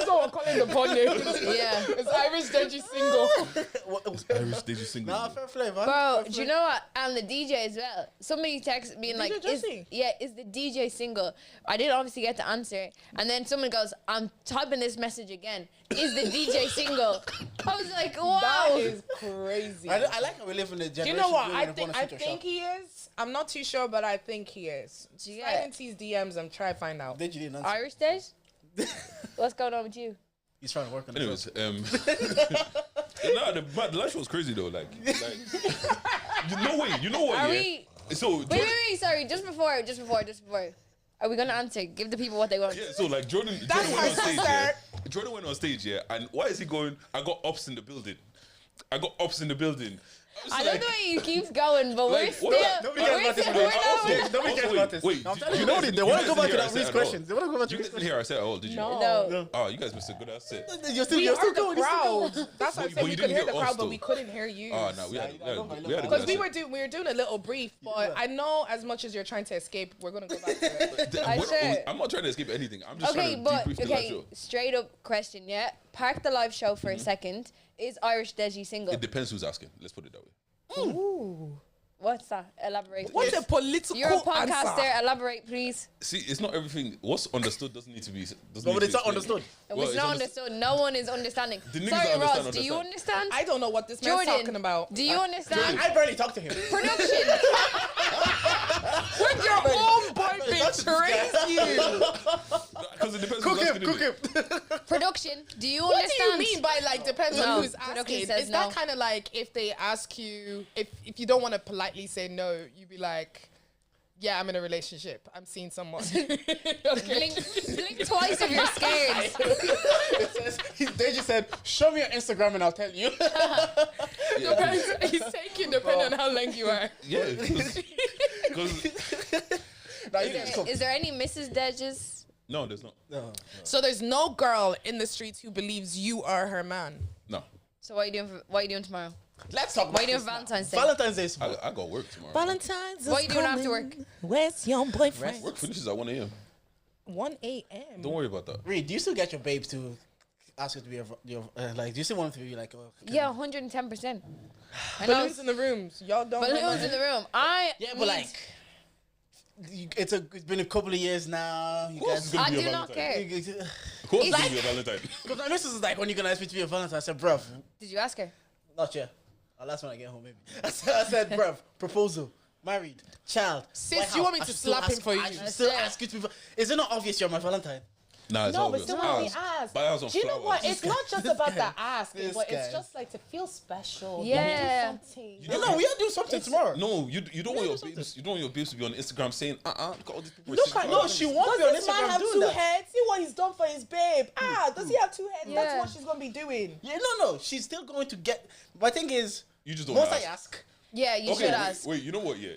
what we're calling the pod name. Yeah. It's Irish Deji single. Irish did you sing? Nah, fair play, man. Bro, do you know what? And the DJ as well. Somebody texted me and like, Jesse? is the DJ single? I didn't obviously get the answer. And then someone goes, I'm typing this message again. Is the DJ single? I was like, wow. That is crazy. I like how we live in the Do generation. you know what? where I we think wanna shoot our shot. he is. I'm not too sure, but I think he is. Yeah. Slide into his DMs and try to find out. Deji didn't answer. Irish Dej? What's going on with you? He's trying to work on it. Anyways, the live show was crazy though. Like, you know what? Are Yeah. we? So Wait, sorry. Just before. Are we going to answer? Give the people what they want. yeah, so like Jordan That's went my on stage. sister. Yeah. Jordan went on stage, yeah, and why is he going? I got ups in the building. I love the way you keep going, but we're Like, still. what? Nobody cares about this. We're Also, nobody cares about this. Wait, I'm telling you you, guys- they want to you go guys back to didn't that hear Reese I said questions. at They want to go back to You Reese guys didn't hear I said at all, did you? No. Oh, you guys missed a good ass set. You're still, We you're are still the going. crowd. That's why I But said you we didn't could hear hear the us, crowd, but though. we couldn't hear you. Oh no, we had a good Because we set. were doing a little brief, but I know as much as you're trying to escape, we're gonna go back to it. I said- I'm not trying to escape anything. I'm just Okay, trying to but debrief the live show. straight up question, yeah. Park the live show for a second. Is Irish Deji single? It depends who's asking. Let's put it that way. Ooh. What's that? Elaborate. What's please. a political You're a podcaster. answer? Elaborate, please. See, it's not everything. What's understood doesn't need to be. No, but it's not understood. If Well, it's it's not understood. understood. No one is understanding. The niggas Sorry, that Ross. understand, Do you understand. understand? I don't know what this man's Jordan, talking about. do you understand? I barely talk to him. Production. When your own boy betrays you. Because it depends Cook who's him, asking. cook innit? him. Production. Do you What understand? do you mean by like depends No, on who's production asking? says Is that no. kind of like if they ask you if you don't want to politely say no, you be like, yeah, I'm in a relationship. I'm seeing someone. Blink twice if you're scared. They just said, show me your Instagram and I'll tell you. Depends- He's taking depending on how length you are. Yeah, because Now you guys cook. Is there any Mrs. Dejes? no, there's not. So there's no girl in the streets who believes you are her man. No, So what are you doing tomorrow? Let's talk What are about you this doing now. Valentine's Day? Valentine's Day is I got work tomorrow. Valentine's. What are you doing after work? Where's your boyfriend? Work finishes at 1 a.m. 1 a.m. Don't worry about that. Reed, do you still get your babes to ask you to be your like? Do you still want them to be like? Yeah, 110%. I know. Balloons in the rooms. Y'all don't. Balloons in the room. Yeah, but like, it's been a couple of years now. You course it's guys, gonna I be a do not Valentine. care. Of course, it's gonna be a Valentine. Because my missus is like, when you gonna ask me to be a Valentine? I said, bruv, Did you ask her? not yet. That's when I get home, maybe. I said, bruv, proposal, married, child. Sis, White you want House. me I to should still slap him ask- for you? I should still ask you to be. Is it not obvious you're my Valentine? Nah, it's No, all but good. still want to be Ours. asked. Buy ours on Do you know flowers. what? It's not just about the asking, This but it's guy. just like to feel special. Yeah. Do something. You know- No, we are doing something tomorrow. No, you don't want your babes. You don't want your babes to be on Instagram saying, look at all these people. Look at no, she won't Does be on this man Instagram have doing two that. heads? See what he's done for his babe. Does he have two heads? Yeah. That's what she's gonna be doing. Yeah, no, she's still going to get. My thing is, You just don't once I ask. ask, Yeah, you Okay, should ask. wait, you know what? Yeah.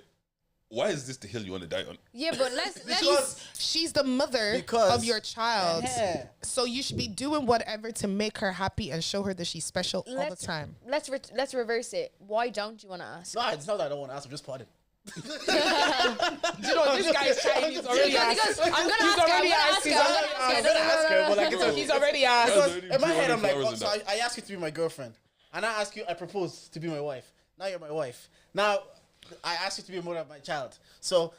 Why is this the hill you want to die on? Yeah, but let's Because- She's the mother Because- of your child. Yeah. So you should be doing whatever to make her happy and show her that she's special all the time. let's reverse it. Why don't you want to ask? no, it's not that I don't want to ask. I'm just potted. You know, this guy is trying. He's already asked. I'm gonna He's ask her. already I'm asked. gonna ask her. I'm gonna ask her, but like it's He's already asked. because already in my head I'm like, flowers oh, in so that. I ask you to be my girlfriend, and I ask you, I propose to be my wife. Now you're my wife. Now I asked you to be a mother of my child. So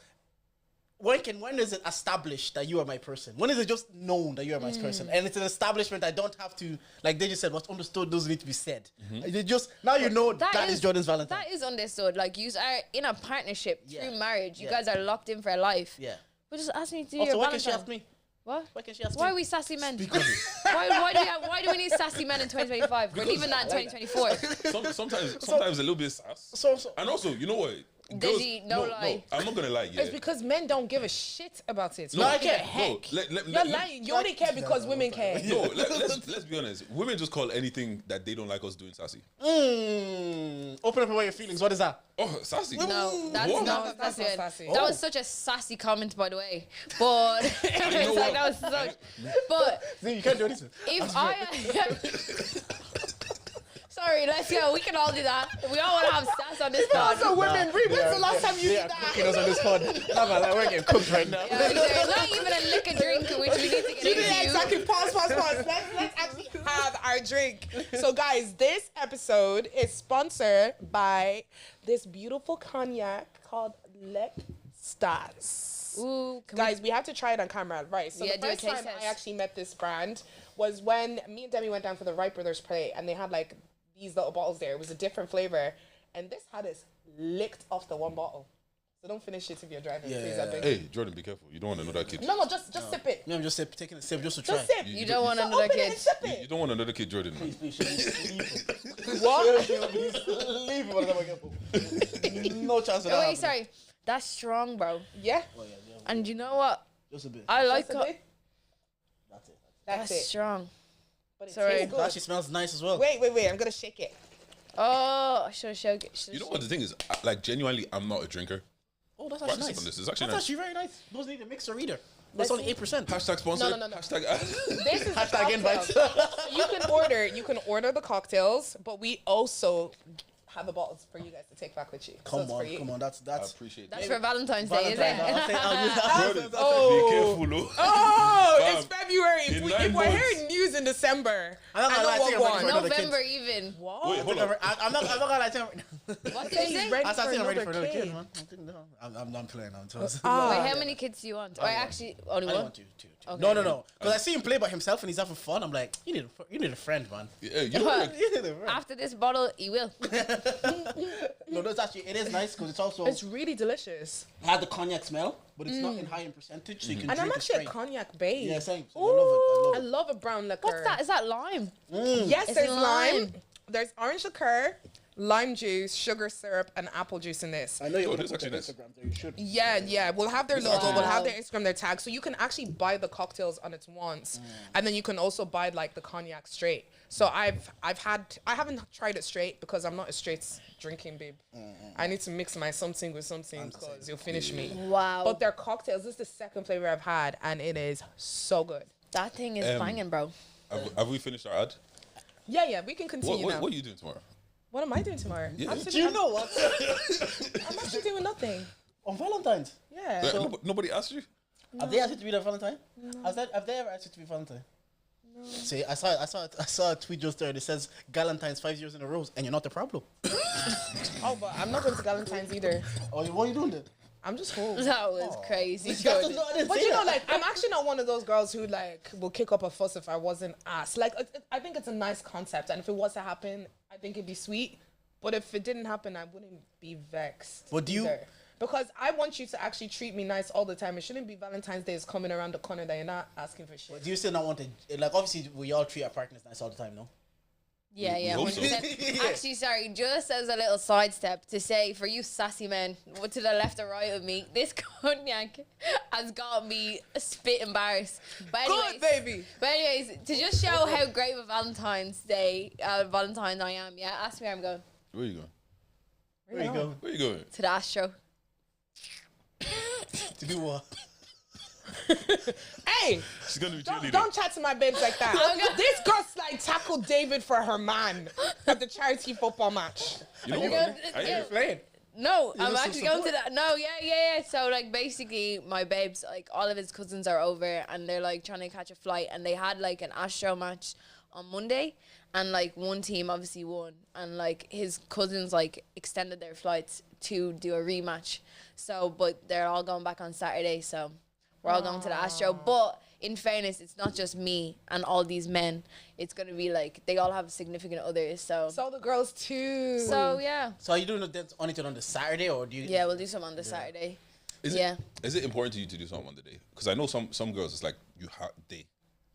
when is it established that you are my person? When is it just known that you are my person? And it's an establishment I don't have to, like they just said, what's understood doesn't need to be said. They just, now you know that is Jordan's Valentine. That is understood. Like, you are in a partnership through marriage. You Yeah. guys are locked in for life. Yeah. But just ask me to do Also, your why Valentine. can she ask me? What? Why can she ask Why me? are we sassy men? Because Why do we need sassy men in 2025? We're leaving that in 2024. Sometimes a little bit sass. So And also, you know what? Deji, no lie. I'm not gonna lie. Yeah. It's because men don't give a shit about it. No, I Don't give a care. heck. You're lying. You only care because women care. No, let's be honest. Women just call anything that they don't like us doing sassy. open up about your feelings. What is that? Oh, sassy. No, that's What? not That's sassy. not sassy. That was such a sassy comment, by the way. But it's like, that was such. But See, you can't do anything. if I. Sorry, let's go. We can all do that. We all want to have sass on this pod. So women, when's the last time you They did are that? cooking us on this pod. Not gonna lie, we're getting cooked right now. Yeah, there's not even a liquor drink, which we need to get into. Yeah, exactly. Pause. Let's actually have our drink. So, guys, this episode is sponsored by this beautiful cognac called Lek Stas. Ooh, Guys, we have to try it on camera, right? So Yeah, the do a first taste time test. I actually met this brand was when me and Demi went down for the Wright Brothers play, and they had like these little bottles there. It was a different flavor, and this had us licked off the one bottle. So don't finish it if you're driving, please. I beg. Hey, Jordan, be careful. You don't want another kid. No, just sip it. No, I'm just taking a sip just to try. Just sip. You don't want So another open it kid. and sip You it. don't want another kid, Jordan. Please, What? leave it. Whatever, no chance of Oh, that. wait, sorry. That's strong, bro. Yeah, And you know what? Just a bit. I like that's it. That's it. That's That's it. strong. But it Sorry. tastes It good. actually smells nice as well. Wait. I'm gonna shake it. Oh, I should have showed it. You know what the thing is? Like, genuinely, I'm not a drinker. Oh, that's Practice actually nice. on this. It's actually That's nice. actually very nice. Doesn't need a mixer either. But it's only 8%. Hashtag sponsor. No. Hashtag. This is the Hashtag cocktail. invite. So you can order the cocktails, but we also have the bottles for you guys to take back with you. So Come it's for you. on. That's I appreciate That's that. for Valentine's Day, is Valentine. it? I'll use that. Jordan, be careful, oh. Oh, Fam, it's February. in If 9 we're months. hearing news in December, I'm not I gonna lie, I know think what I'm ready one. for another November kid. even. What? Wait, hold on. I'm not gonna lie. What did you say? ready I think I'm ready for another kid. kid, man. I'm playing. I'm telling you. Wait, how many kids do you want? Or actually, only I one? want two. Okay. No. Because I see him play by himself and he's having fun. I'm like, you need a friend, man. Yeah, you know what? You need a friend. After this bottle, you will. No, that's actually it is nice because it's also It's really delicious. had the cognac smell, but it's not in high in percentage, so you can And drink I'm it actually a straight. cognac babe. Yeah, same. So Ooh, I love it. a brown liquor. What's that? Is that lime? Yes, It's there's lime. lime. There's orange liqueur, lime juice, sugar syrup, and apple juice in this. I know you're Oh, gonna this put actually their nice. Instagram there. You should. Yeah. We'll have their logo. Wow. We'll have their Instagram, their tag. So you can actually buy the cocktails on its once, and then you can also buy like the cognac straight. So I haven't tried it straight because I'm not a straight drinking babe. I need to mix my something with something because you'll finish me. Wow. But their cocktails, this is the second flavor I've had, and it is so good. That thing is banging, bro. Have we finished our ad? Yeah, we can continue now. What are you doing tomorrow? What am I doing tomorrow? Yeah. I'm Do you know what? I'm actually doing nothing. On Valentine's, Yeah. Nobody asked you? have they asked you to be the Valentine? Have they ever asked you to be Valentine? No. See, I saw a tweet just there that says Valentine's 5 years in a row, and you're not the problem. Oh, but I'm not going to Valentine's either. Oh, what are you doing then? I'm just home. That was crazy. That's Jordan. not- I didn't But say you know, that. like, I'm actually not one of those girls who, like, will kick up a fuss if I wasn't asked. Like, I think it's a nice concept, and if it was to happen, I think it'd be sweet. But if it didn't happen, I wouldn't be vexed. But do you- either. Because I want you to actually treat me nice all the time. It shouldn't be Valentine's Day is coming around the corner that you're not asking for shit. Do you still not want to? Like, obviously, we all treat our partners nice all the time, no? Yeah, hope so. 100%. Actually, sorry, just as a little sidestep to say, for you sassy men, to the left or right of me, this cognac has got me spit embarrassed. But anyways, Good, baby. But anyways, to just show how great of a Valentine's Day, Valentine I am, yeah, ask me where I'm going. Where you going? Where you going? Where you going? To the Astro. To do what? Hey, She's gonna be cheerleading. don't chat to my babes like that. This girl's like tackled David for her man at the charity football match. You know You're what? gonna- I- Playing. No, You I'm just actually support? going to that. No, yeah. So, like, basically, my babes, like, all of his cousins are over and they're, like, trying to catch a flight. And they had, like, an Astro match on Monday, and like one team obviously won, and like his cousins like extended their flights to do a rematch. So, but they're all going back on Saturday, so we're all going to the Astro. But in fairness, it's not just me and all these men. It's gonna be like they all have significant others. So So the girls too. so yeah, So are you doing the only on the Saturday, or do you? yeah, we'll do some on the Saturday. Is Yeah. Is it important to you to do something on the day? Because I know some girls, it's like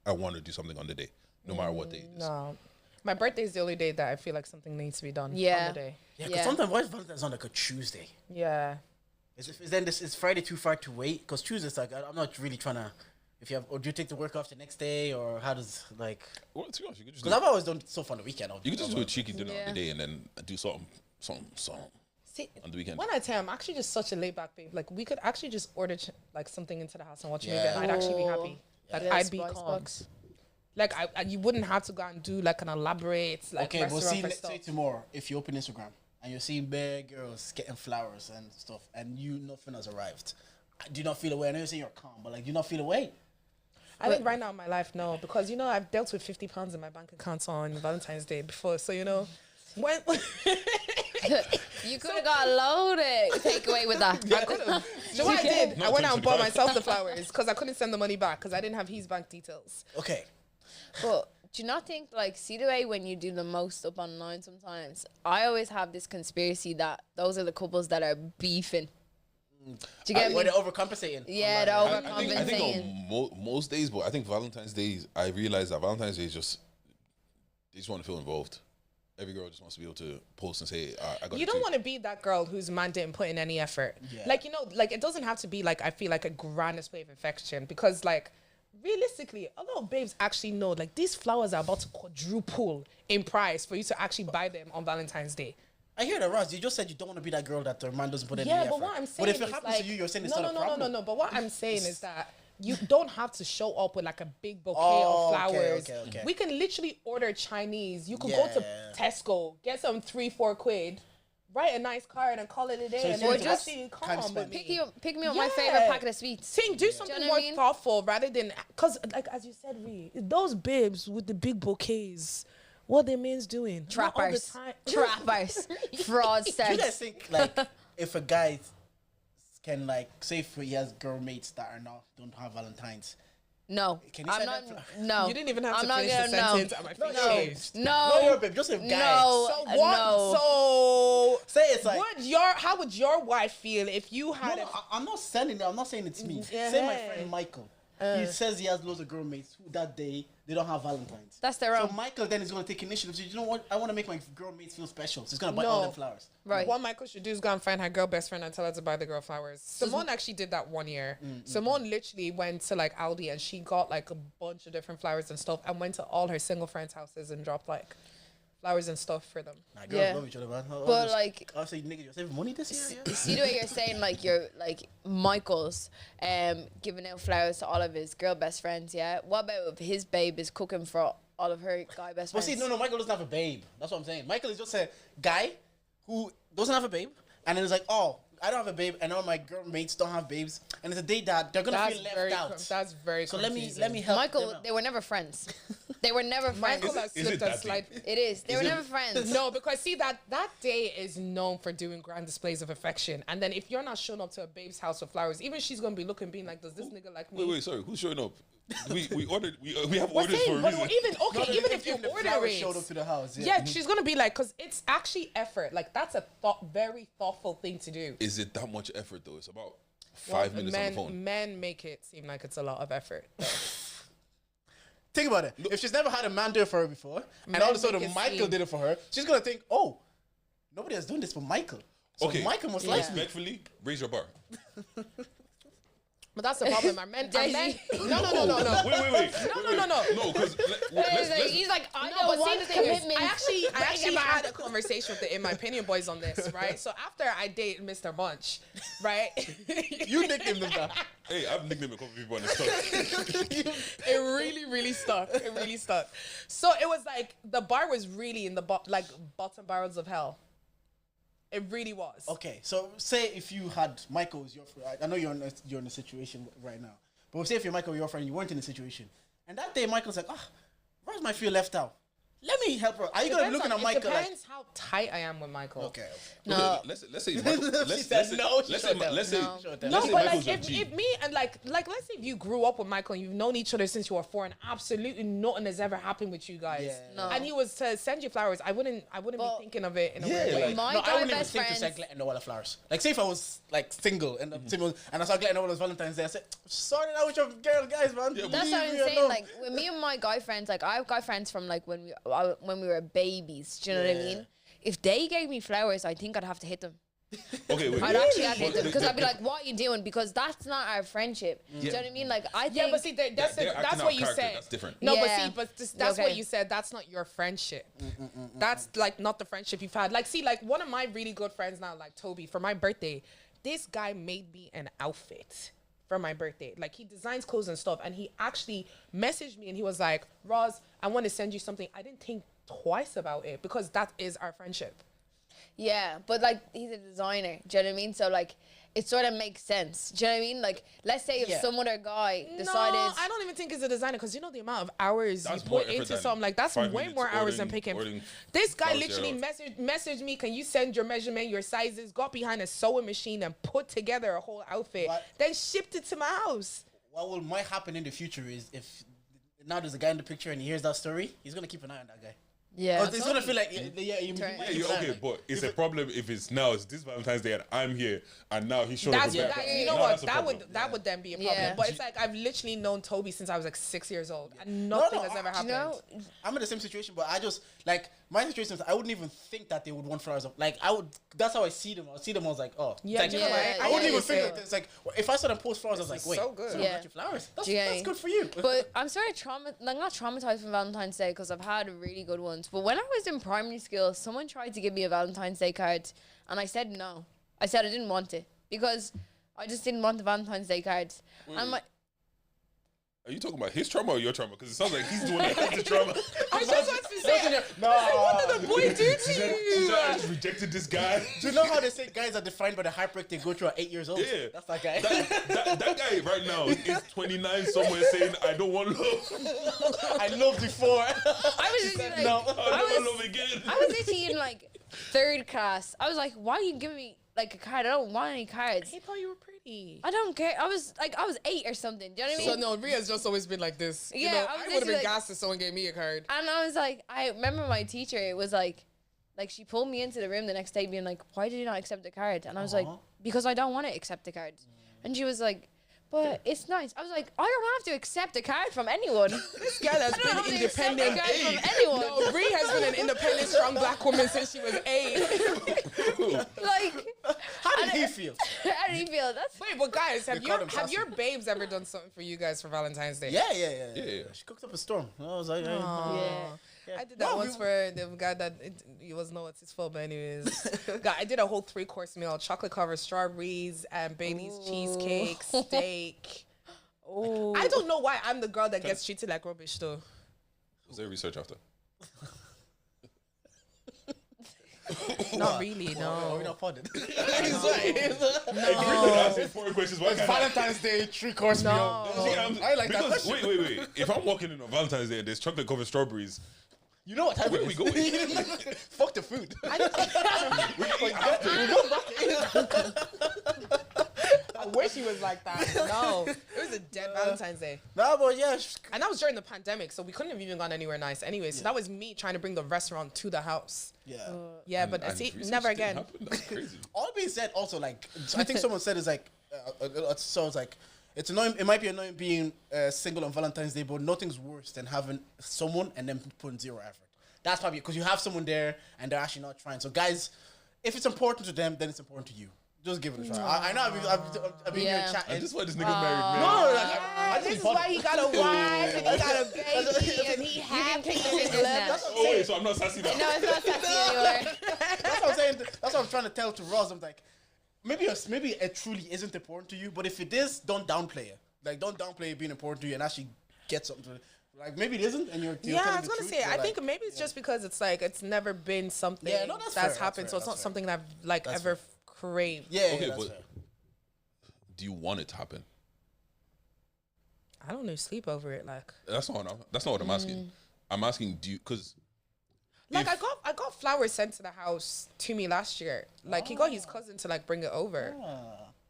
I want to do something on the day, no matter what day it is. No. My birthday is the only day that I feel like something needs to be done Yeah. on the day. Yeah, because Yeah. sometimes why is Valentine's on like a Tuesday? Yeah. Is Friday too far to wait? Because Tuesday's like I'm not really trying to. If you have, or do you take the work off the next day, or how does like? Well, to be honest, you could just Because I've always done stuff on the weekend. you could just do a cheeky dinner Yeah. on the day and then do something See, on the weekend. when I tell you, I'm actually just such a laid back babe. Like we could actually just order like something into the house and watch a movie, Yeah. and I'd actually be happy. Like Yeah, I'd be spice calm. box. Like you wouldn't have to go and do like an elaborate like Okay, we'll restaurant see. for Let's stuff. say tomorrow, if you open Instagram and you're seeing big girls getting flowers and stuff, and nothing has arrived, do you not feel away? I know you're saying you're calm, but like, do you not feel away? I think right now in my life, no, because I've dealt with £50 in my bank account on Valentine's Day before, so when You could have got a load of takeaway with that. I could have. So what I did, I went out and bought 2025. myself the flowers because I couldn't send the money back because I didn't have his bank details. Okay. But do you not think, like, see the way when you do the most stuff online sometimes? I always have this conspiracy that those are the couples that are beefing. Do you get me? Where they're overcompensating. Yeah, they're online. over- I think Compensating. on most days, but I think Valentine's Day, I realize that Valentine's Day is they just want to feel involved. Every girl just wants to be able to post and say, I got You don't want to be that girl whose man didn't put in any effort. Yeah. Like, like it doesn't have to be like, I feel like a grand display of affection because like, realistically, a lot of babes actually know like these flowers are about to quadruple in price for you to actually buy them on Valentine's Day. I hear that, Ross. You just said you don't want to be that girl that the man doesn't put any Yeah, effort. but what I'm saying But if it is happens like, to you, you're saying it's no, not no, a problem. No. But what I'm saying is that you don't have to show up with like a big bouquet Oh, of okay, flowers. okay. We can literally order Chinese. You could go to Yeah. Tesco, get some 3-4 quid, write a nice card and call it a day. So and it's then just actually time come with spent. me. Pick me up my Yeah. favorite packet of sweets. Think, do something know what more I mean? thoughtful rather than because, like as you said, those babes with the big bouquets, what their man's doing? Not all the Trappers. time. Trappers. Do you guys Fraudsters. think like if a guy can like say if he has girl mates that don't have Valentines? No. Can you I'm say not. that No. You didn't even have I'm to not finish gonna, the sentence. And my face No. changed. No, No. you're a babe. Just a guy. No. So what? No. So Say it's like. how would your wife feel if you had No, I'm not selling it. I'm not saying it's me. Yeah. Say my friend Michael. He says he has loads of girl mates who that day they don't have Valentines. That's their So own. Michael then is going to take initiative. So you know what? I want to make my girl mates feel special. So he's going to buy all No. them flowers. Right. What Michael should do is go and find her girl best friend and tell her to buy the girl flowers. Simone actually did that one year. Simone literally went to like Aldi and she got like a bunch of different flowers and stuff and went to all her single friends' houses and dropped like flowers and stuff for them. Nah, girls Yeah. love each other, man. But, like- I say, nigga, you're saving money this year. You see the way you're saying, like, you're like Michael's giving out flowers to all of his girl best friends, yeah? What about if his babe is cooking for all of her guy best But friends? see, no, Michael doesn't have a babe. That's what I'm saying. Michael is just a guy who doesn't have a babe, and then it's like, oh, I don't have a babe, and all my girl mates don't have babes, and it's a day that they're gonna feel left out. That's very So let me confusing. help Michael, them out. they were never friends. They were never friends. Michael has Is slipped it a that slide. It is. They were it- never friends. No, because see that day is known for doing grand displays of affection, and then if you're not showing up to a babe's house with flowers, even she's gonna be looking, being like, "Does this nigga like me?" Wait, sorry. Who's showing up? We ordered. We have We're orders saying, for a but reason. even if you the order flowers it, showed up to the house, yeah, she's gonna be like, because it's actually effort. Like that's a very thoughtful thing to do. Is it that much effort though? It's about 5 minutes on the phone. Men make it seem like it's a lot of effort. Think about it. If she's never had a man do it for her before, and Men all of a sudden make it Michael seem- did it for her, she's gonna think, oh, nobody has done this for Michael. So Okay. Michael must Yeah. like me. Respectfully, raise your bar. But that's the problem. Our men, Jay-Z. no. Wait. No. No, because He's like, I No, don't but see, want the thing is, commitment. I actually had a conversation with the In My Opinion boys on this, right? So after I date Mr. Munch, right? You nicknamed him that. hey, I've nicknamed a couple people on this stuff. It really stuck. It really stuck. So it was like the bar was really in the bottom barrels of hell. It really was. Okay, so say if you had Michael as your friend, I know you're in a situation right now, but say if you're Michael, your friend, you weren't in a situation, and that day Michael's like, Ross might feel left out. Let me help her. Are you gonna be looking at Michael? It depends how tight I am with Michael. Okay. No. Let's say let's say no. let's say No, let's say but Michael's like your G. if me and like let's say if you grew up with Michael and you've known each other since you were 4 and absolutely nothing has ever happened with you guys, No. and he was to send you flowers, I wouldn't be thinking of it in a weird way. My I guy wouldn't even best think to say friends. Glenn Noel flowers. Like, say if I was like single and and I saw Glenn Noel Valentine's Day, I said, "Sort it out with your girl, guys, man." Yeah, That's Leave what I'm me saying. alone. Like with me and my guy friends, like I have guy friends from like when we were babies. Do you know what I mean? If they gave me flowers, I think I'd have to hit them. Okay, wait. I'd actually have to hit But them because I'd be like, "What are you doing?" Because that's not our friendship. Do you know what I mean? Like I think. Yeah, but see, that's They're acting that's out what you character, said. that's different. No, Yeah. but that's what Okay. you said. That's not your friendship. That's like not the friendship you've had. Like, see, like one of my really good friends now, like Toby, for my birthday, this guy made me an outfit for my birthday. Like he designs clothes and stuff, and he actually messaged me and he was like, "Roz, I want to send you something." I didn't think twice about it because that is our friendship. Yeah, but like he's a designer. Do you know what I mean? So like it sort of makes sense. Do you know what I mean? Like let's say if Yeah. some other guy No, decided. I don't even think it's a designer because you know the amount of hours That's you more put effort into than something like that's 5 way minutes more hours than ordering- picking. ordering This guy flowers literally there. messaged me, "Can you send your measurement, your sizes?" Got behind a sewing machine and put together a whole outfit, What? then shipped it to my house. What might happen in the future is if now there's a guy in the picture and he hears that story, he's gonna keep an eye on that guy. Yeah. Because he's gonna feel like, you Right. might Yeah, keep you're an eye on okay, him. but it's a problem if it's now. It's this Valentine's Day and I'm here, and now he's showing up That's with that, that. you know Now what that's a that problem. would that would then be a problem. Yeah. But it's like I've literally known Toby since I was like 6 years old, and nothing has ever Do happened. you know? I'm in the same situation, but I just like my situation is I wouldn't even think that they would want flowers. Like I would, that's how I see them. I see them. I was like, oh, Yeah, thank you. yeah, I wouldn't yeah, even yeah. think like this. Like if I saw them post flowers, I was like, is wait, so good. so Yeah. got you flowers. That's, Yeah. that's good for you. But I'm sort of not traumatized from Valentine's Day because I've had really good ones. But when I was in primary school, someone tried to give me a Valentine's Day card, and I said no. I said I didn't want it because I just didn't want the Valentine's Day cards. And my, Are you talking about his trauma or your trauma? Because it sounds like he's the one that has the trauma. I just want to say, no, what did the boy do to you? I just rejected this guy. do you know how they say guys are defined by the heartbreak they go through at 8 years old? Yeah. That's that guy. That guy right now is 29 somewhere saying, I don't want love. I loved before. I was just like, no. I don't want love again. I was literally in like third class. I was like, why are you giving me like a card? I don't want any cards. He thought you were pretty. I don't care. I was 8 or something. Do you know what I mean? So no, Ria's just always been like this. Yeah, you know, I was I would have been literally like- gassed if someone gave me a card. And I was like, I remember my teacher, it was like she pulled me into the room the next day being like, why did you not accept the card? And I was like, because I don't want to accept the card. And she was like, but it's nice. I was like, I don't have to accept a card from anyone. This girl has I don't have been to accept a independent. card from anyone. No, Bree has been an independent, strong black woman since she was 8. Like, How did he feel? how do you feel? That's Wait, but guys, have call them your babes ever done something for you guys for Valentine's Day? Yeah. She cooked up a storm. I was like, yeah. I did that No, once for the guy that it was no, it's his fault, but anyways, guy, I did a whole 3-course meal: chocolate covered strawberries and Bailey's cheesecake, steak. Oh, I don't know why I'm the girl that gets treated like rubbish though. Was there research after? Not really, Are we no. not podded? That's important questions. Why can't I- Valentine's Day 3-course meal. I like that Because, question. wait. If I'm walking in on Valentine's Day and there's chocolate covered strawberries, You know what time where it are is. we going? Fuck the food. I wish he was like that. No, it was a dead Valentine's Day. Nah, but yeah. And that was during the pandemic, so we couldn't have even gone anywhere nice anyway. So that was me trying to bring the restaurant to the house. Yeah. Yeah, but And see, research never didn't again. happen? That's crazy. All being said, also like I think someone said is like so it's like it's annoying. It might be annoying being single on Valentine's Day, but nothing's worse than having someone and then putting zero effort. That's probably because you have someone there and they're actually not trying. So guys, if it's important to them, then it's important to you. Just give it a try. I know I've been here Yeah. And chatting. this is why this nigga married, man. No, like, Yeah, this is why he got a wife and he got a baby and he you happy. can pick the business now. Oh, wait, so I'm not sassy now. No, it's not sexy anymore. That's what I'm saying. That's what I'm trying to tell to Ross. I'm like, maybe it truly isn't important to you, but if it is, don't downplay it. Like, don't downplay it being important to you and actually get something to it. Like, maybe it isn't, and you're Yeah, I telling was the gonna truth, say. but, I like, think maybe it's just because it's like it's never been something Yeah, no, that's fair, that's that's happened, fair, so it's not that's fair. something that I've like That's ever fair. craved. Yeah, Okay, that's but fair. do you want it to happen? I don't know, sleep over it. Like That's not what I'm asking. I'm asking, do you, because Like I got flowers sent to the house to me last year. Like he got his cousin to like bring it over.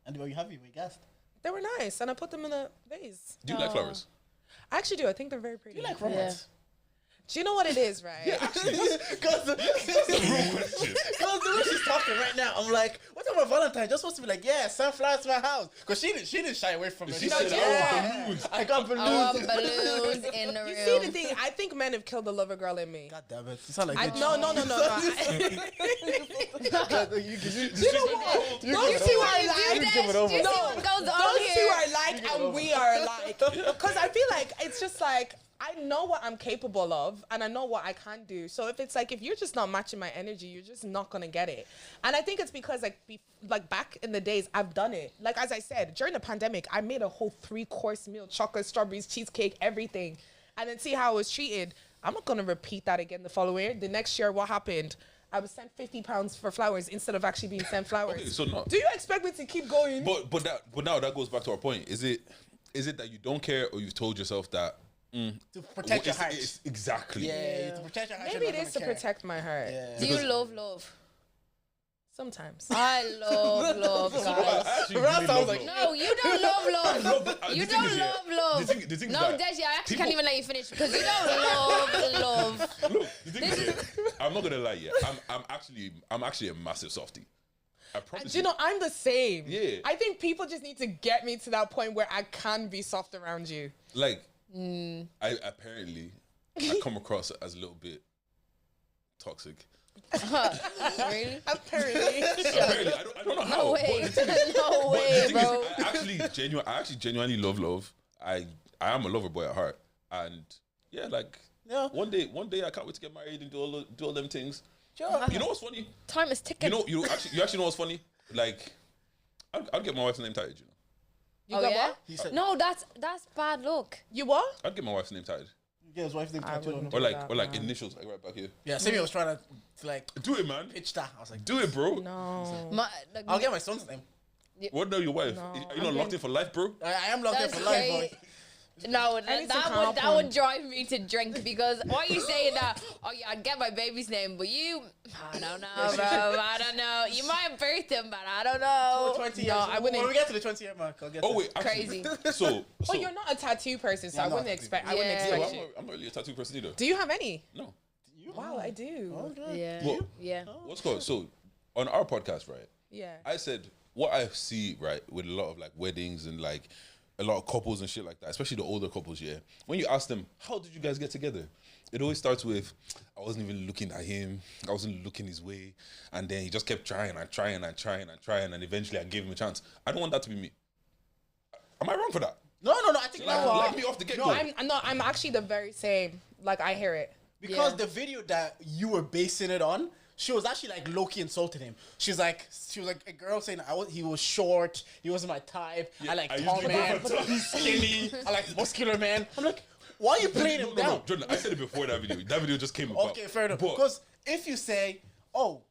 And were you happy? Were you gassed? They were nice, and I put them in a vase. do you like flowers? I actually do. I think they're very pretty. You like romance? Do you know what it is, right? Because the way she's talking right now, I'm like, what about Valentine? Just supposed to be like, yeah, sunflowers to my house. Because she didn't shy away from it. She She's said, like, I want balloons. I got balloons. I want balloons in the room. You see the thing? I think men have killed the lover girl in me. God damn it. You sound like No. Don't see what I like. give it over. Do you see No, what goes on don't see here? what I like and we are alike. Because I feel like it's just like I know what I'm capable of and I know what I can do. So if it's like if you're just not matching my energy, you're just not gonna get it. And I think it's because like back in the days I've done it. Like as I said, during the pandemic, I made a whole 3-course meal, chocolate, strawberries, cheesecake, everything, and then see how I was treated. I'm not gonna repeat that again the following year. The next year, what happened? I was sent £50 for flowers instead of actually being sent flowers. Okay, so no. Do you expect me to keep going? But now that goes back to our point. Is it that you don't care, or you've told yourself that to protect your it's- heart. it's- exactly. Yeah, to protect your heart. Maybe you're it not is to gonna care. protect my heart. Yeah. Do you love? Sometimes. I love, guys. Actually, Ras really sounds love like- love. No, you don't love. The You thing don't is, yeah, love. the thing is No, that Deji, I actually people- can't even let you finish because you don't love. Look, the thing is, yeah, I'm not gonna lie. Yeah, I'm actually a massive softie. I promise Do you know, I'm the same. Yeah. I think people just need to get me to that point where I can be soft around you. Like, I come across as a little bit toxic. Really? Apparently. Apparently, I don't know how. No way. But the thing is, No but way, the thing bro. is, I actually genuinely love. I am a lover boy at heart, and yeah, like one day I can't wait to get married and do all them things. Sure. You know what's funny? Time is ticking. You actually know what's funny? Like, I'd get my wife's name tatted. You know, You Oh got yeah? what? He said, No, that's bad luck. You what? I'd get my wife's name tatted, yeah, his wife's name tattooed on him. wouldn't. or like initials like right back here. Yeah, Sammy was trying to like Do it, man. pitch that. I was like, Do it, bro. No. I'll get my son's name. What know your wife? No, Are you I'm not locked in for life, bro? I am locked in That's for life, crazy. boy. No, Anything that can would happen. drive me to drink because why are you saying that? Oh yeah, I'd get my baby's name, but you, I don't know, bro. I don't know. You might birth him, but I don't know. 20 years. No, I wouldn't. When we get to the 20-year mark, I'll get Oh there. wait, actually, Crazy. So But you're not a tattoo person, so Yeah, I I'm not wouldn't a tattoo expect. I person. wouldn't Yeah. expect I'm you. not really a tattoo person either. Do you have any? No. Wow, I do. Okay. Yeah, Well, yeah. what's called? So on our podcast, right? Yeah. I said what I see, right, with a lot of like weddings and like a lot of couples and shit like that, especially the older couples, yeah. When you ask them, how did you guys get together? It always starts with, I wasn't even looking at him, I wasn't looking his way, and then he just kept trying, and eventually I gave him a chance. I don't want that to be me. Am I wrong for that? No. I think Like, like, let me off the get-go. I'm actually the very same. Like I hear it. because Yeah. the video that you were basing it on, she was actually like low-key insulted him. She was like a girl saying he was short, he wasn't my type. I like I used tall to man, go for tall. he's skinny. I like muscular man. I'm like, why are you playing him down? No, Jordan, I said it before that video. That video just came about. Okay, fair enough. But- Because if you say, "Oh,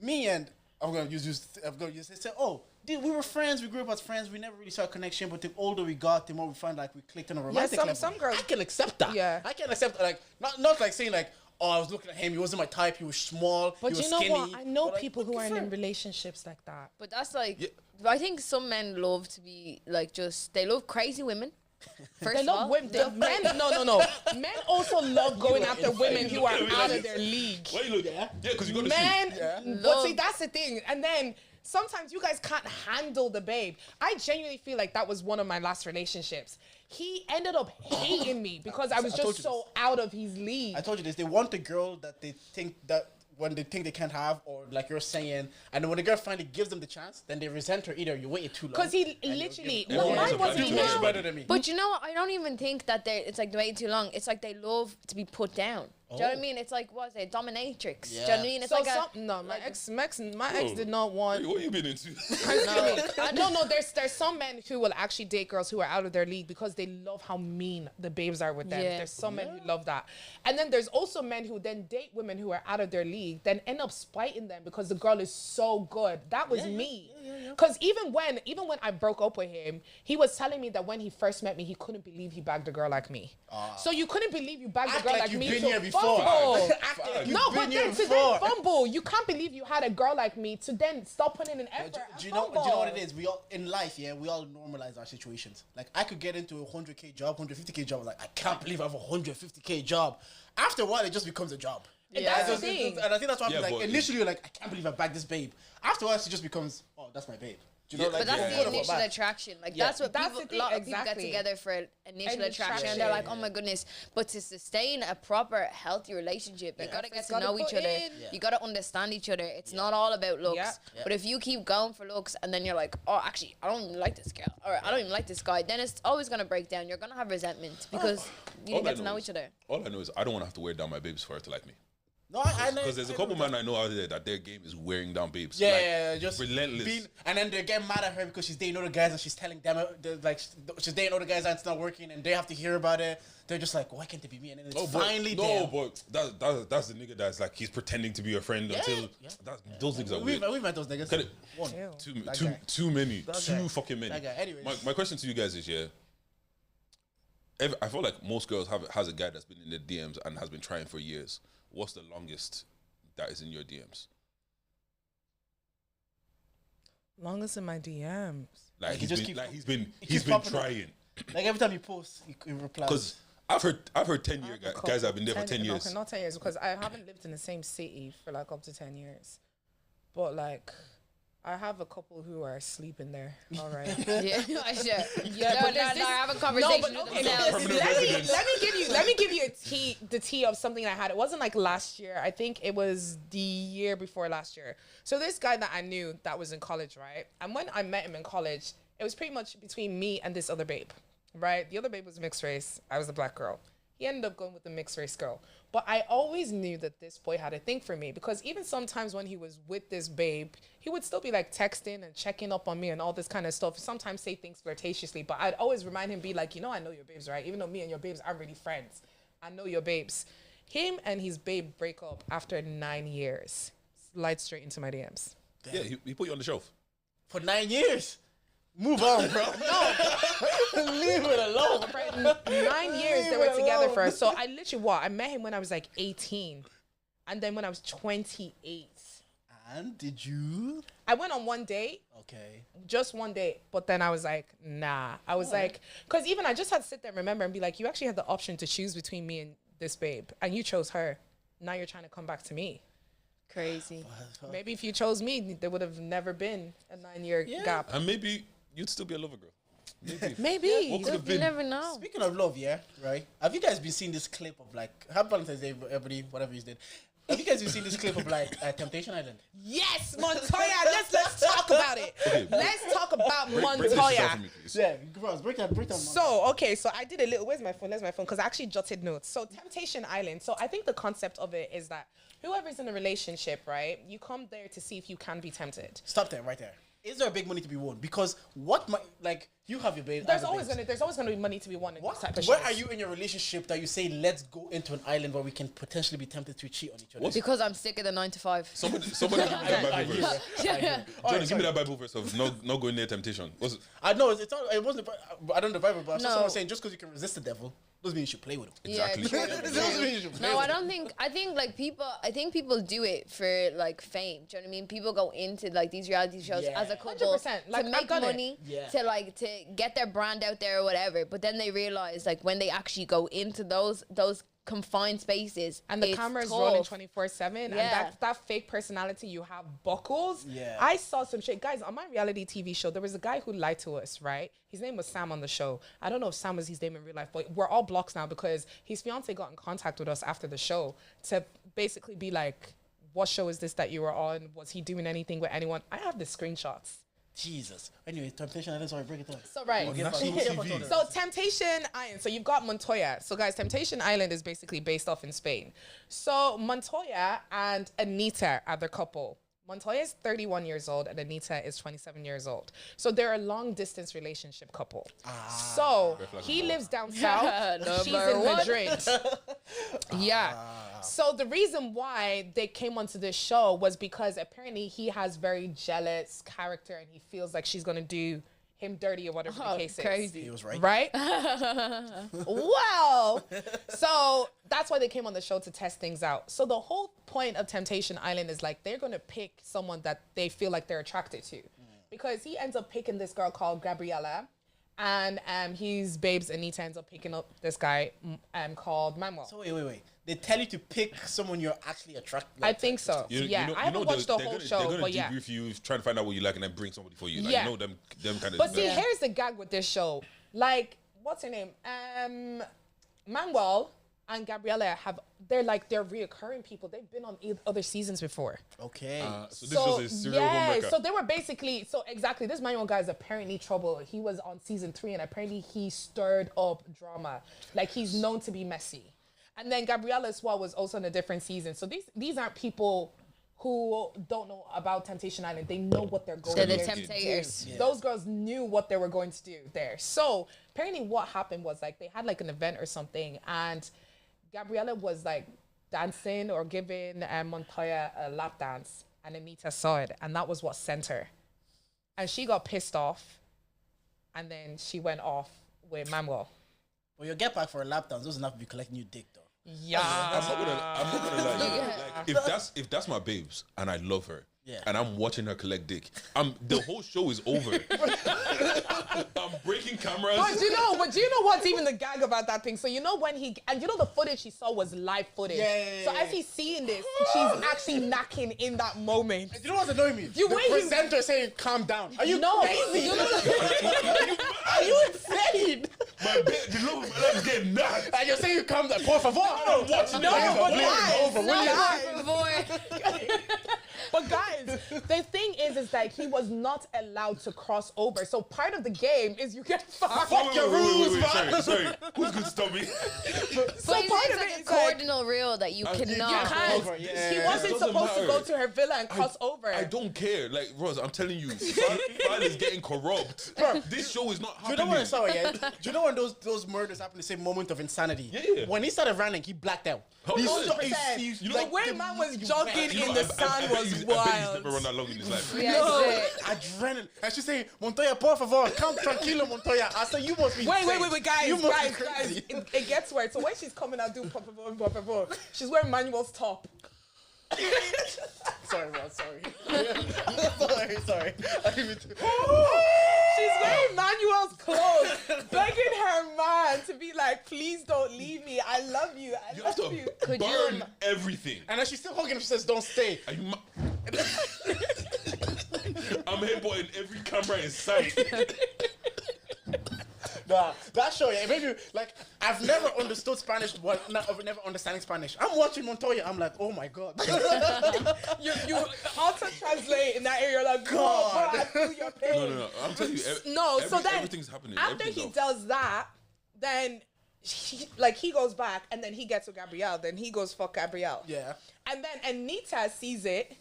me and I'm gonna use say, oh, dude, we were friends. We grew up as friends. We never really saw a connection. But the older we got, the more we find like we clicked on a romantic level." some girls- I can accept that. Yeah. I can accept like not like saying like, "Oh, I was looking at him. He wasn't my type. He was small. But he was you know skinny." what? I know But, like, people who are in different. relationships like that. But that's like, I think some men love to be like they love crazy women. First They of love all, women. Men, no. Men also love going after women who are out of their league. Why you look? Yeah, because you got to Men, see. but see, that's the thing. And then sometimes you guys can't handle the babe. I genuinely feel like that was one of my last relationships. He ended up hating me because I was I told just you so out of his league. I told you this. They want a girl that they think that when they think they can't have, or like you're saying, and then when the girl finally gives them the chance, then they resent her. Either you waited too long. Because he and literally, you- well, Everyone mine has a wasn't plan. He No. knows better than me. But you know what? I don't even think that it's like way too long. It's like they love to be put down. Do you know what I Oh. mean? It's like, what is it? Dominatrix. Do you know what Yeah. I mean? It's so like my ex Bro, did not want. What you been into? I'm No. There's some men who will actually date girls who are out of their league because they love how mean the babes are with them. Yeah. There's some men who love that, and then there's also men who then date women who are out of their league, then end up spiting them because the girl is so good. That was me. Because even when I broke up with him, he was telling me that when he first met me, he couldn't believe he bagged a girl like me. So you couldn't believe you bagged a girl like you've me. been to here before. fumble. Act like No, you've but been here then to before. then fumble, you can't believe you had a girl like me to then stop putting in effort. Do you know what it is? We all in life, we all normalize our situations. Like I could get into a 100K job, 150K job. Like I can't believe I have a 150K job. After a while, it just becomes a job. That's the thing. And I think that's why Yeah, like but- initially you're like, I can't believe I bagged this babe. Afterwards, it just becomes, oh, that's my babe. Do you know, Yeah, like, But that's yeah, the good or initial bad. attraction. Like Yeah. that's what That's people, the thing, a lot of people get exactly. together for initial attraction. attraction. They're like, oh my goodness. But to sustain a proper, healthy relationship, you gotta get Effort's to gotta know each put other. in. You gotta understand each other. It's not all about looks. Yeah. But if you keep going for looks and then you're like, oh, actually, I don't even like this girl, or I don't even like this guy, then it's always gonna break down. You're gonna have resentment because you didn't get to know each other. All I know is I don't want to have to wear down my babes for her to like me. No, I know. Because there's a couple men I know out there that their game is wearing down babes. Yeah, Like, just relentless. and then they get mad at her because she's dating other guys and she's telling them like she's dating other guys and it's not working and they have to hear about it. They're just like, why can't it be me? And then it's finally them. but that's the nigga that's like he's pretending to be your friend until those niggas are We've weird. met those niggas. Cut it. One. Too many. That Too guy. fucking many. That guy. Anyways. My question to you guys is, I feel like most girls has a guy that's been in their DMs and has been trying for years. What's the longest that is in your DMs? Longest in my DMs. Like he just keeps he's been popping up. trying. Like every time you post, he replies. Because I've heard 10-year guys that have been there for 10 years. Okay, not 10 years because I haven't lived in the same city for like up to 10 years. But like, I have a couple who are sleeping there. All right. Yeah, sure. Yeah, but they're having conversations with themselves. let me give you the tea of something I had. It wasn't like last year. I think it was the year before last year. So this guy that I knew that was in college, right? And when I met him in college, it was pretty much between me and this other babe, right? The other babe was mixed race. I was a black girl. He ended up going with the mixed race girl. But I always knew that this boy had a thing for me because even sometimes when he was with this babe, he would still be like texting and checking up on me and all this kind of stuff. Sometimes say things flirtatiously, but I'd always remind him, be like, you know, I know your babes, right? Even though me and your babes aren't really friends, I know your babes. Him and his babe break up after 9 years. Slide straight into my DMs. Yeah, he put you on the shelf. For 9 years. Move on, bro. Leave it alone. For 9 years they were together for us. So I literally, I met him when I was like 18. And then when I was 28. And did you? I went on one date. Okay. Just one date. But then I was like, nah. I was like, because even I just had to sit there and remember and be like, you actually had the option to choose between me and this babe. And you chose her. Now you're trying to come back to me. Crazy. Maybe if you chose me, there would have never been a 9-year gap. And maybe you'd still be a lover girl. Maybe. What could have You been? never know. Speaking of love, right? Have you guys been seeing this clip of like, happy Valentine's Day, everybody, whatever you did. Have you guys been seeing this clip of like Temptation Island? Yes, Montoya. Let's talk about it. Let's talk about Break this down Montoya. for me, please. Yeah, girls, break down. So I did a little. Where's my phone? Because I actually jotted notes. So Temptation Island. So I think the concept of it is that whoever's in a relationship, right? You come there to see if you can be tempted. Stop there, right there. Is there a big money to be won? Because you have your babe. There's always gonna be money to be won in this type of Where shows. are you in your relationship that you say let's go into an island where we can potentially be tempted to cheat on each other? Because I'm sick of the 9 to 5. Somebody give me that Bible verse. Johnny, give me that Bible verse of no going near temptation. What's it? I know it's not. It wasn't. I don't know the Bible, but No. someone saying just because you can resist the devil doesn't mean you should play with him. Exactly. Yeah, Doesn't mean you should play no, with I him. don't think. I think people do it for like fame. Do you know what I mean? People go into like these reality shows Yeah. as a couple 100%. Like, to I make got it. money, Yeah. to get their brand out there or whatever. But then they realize like when they actually go into those confined spaces And the it's camera's tough. rolling 24/7, and Yeah. that fake personality you have buckles. Yeah. I saw some shit, guys, on my reality TV show. There was a guy who lied to us, right? His name was Sam on the show. I don't know if Sam was his name in real life, but we're all blocks now because his fiance got in contact with us after the show to basically be like, "What show is this that you were on? Was he doing anything with anyone?" I have the screenshots. Jesus. Anyway, Temptation Island. Sorry, break it down. So right. So Temptation Island. So you've got Montoya. So guys, Temptation Island is basically based off in Spain. So Montoya and Anita are the couple. Montoya is 31 years old and Anita is 27 years old. So they're a long distance relationship couple. So he lives down south. She's in Madrid. Yeah. So the reason why they came onto this show was because apparently he has very jealous character and he feels like she's going to do him dirty or whatever the case is. He was right. Right? Well, so that's why they came on the show to test things out. So the whole point of Temptation Island is like they're going to pick someone that they feel like they're attracted to. Because he ends up picking this girl called Gabriella. And his babes, Anita, ends up picking up this guy called Manuel. So wait. They tell you to pick someone you're actually attracted to. I think so. I haven't watched the whole show, they're but gonna debrief you, trying to find out what you like, and then bring somebody for you. Like, Yeah. you know them kind of. But see, here's the gag with this show. Like, what's her name? Manuel and Gabriella they're reoccurring people. They've been on other seasons before. Okay. So this was a serial homewrecker. So they were basically, exactly, this Manuel guy is apparently trouble. He was on season 3 and apparently he stirred up drama. Like, he's known to be messy. And then Gabriella as well was also in a different season. So these aren't people who don't know about Temptation Island. They know what they're going They're to the do. temptators. Yeah. Those girls knew what they were going to do there. So apparently what happened was like they had like an event or something and Gabriella was like dancing or giving Montoya a lap dance and Anita saw it and that was what sent her. And she got pissed off and then she went off with Manuel. Well, your get back for a lap dance doesn't have to be collecting your dick, though. Yeah. I'm not gonna lie. Like, if that's my babes and I love her, Yeah. and I'm watching her collect dick, the whole show is over. I'm breaking cameras. But do you know what's even the gag about that thing? So you know when the footage he saw was live footage. Yeah. So as he's seeing this, she's actually knacking in that moment. You know what's annoying me? You the wait, presenter saying, "Calm down." Are you crazy? Are you insane? My babe, the love of my life is getting knocked. And you're saying, "Calm down." Por favor. I'm watching No, it. but But guys, the thing is that he was not allowed to cross over. So part of the game is you get fucked. Fuck your rules, man. Sorry. Who's gonna stop me? So But part it's of like it a is like, cardinal rule that you cannot. you can't. Over, He yeah. wasn't It doesn't supposed to matter. go to her villa and cross over. I don't care. Like, Rose, I'm telling you, file is getting corrupt. This show is not Do you happening. know what I saw? Yeah. Do you know when those murders happen? The same moment of insanity. Yeah. When he started running, he blacked out. Oh, He's no, so- 100%. he's You know, The like way the- man was you jogging went. in know, the I sun was bet he's wild. never run that long in his life. Yeah, No. shit. Adrenaline. And she's saying, "Montoya, por favor, come tranquilo, Montoya." I said, "You must be Wait, insane. guys, You must be guys. crazy." It gets worse. So when she's coming out doing pop, she's wearing Manuel's top. Sorry, bro. Sorry. sorry. I didn't mean to. She's wearing Manuel's clothes, begging her man to be like, please don't leave me. I love you. I You have love to you. Could you burn ima- everything. And then she's still hugging him. She says, "Don't stay." Are you I'm headbutting every camera in sight. Nah, that show, yeah, maybe like I've never understood Spanish. Never understanding Spanish. I'm watching Montoya. I'm like, oh my god. You auto translate in that area. You're like, God, I feel your pain. No. I'm telling you. No, so then everything's happening. after Everything's he off. does that, then he goes back and then he gets with Gabrielle. Then he goes fuck Gabrielle. Yeah. And then Anita sees it.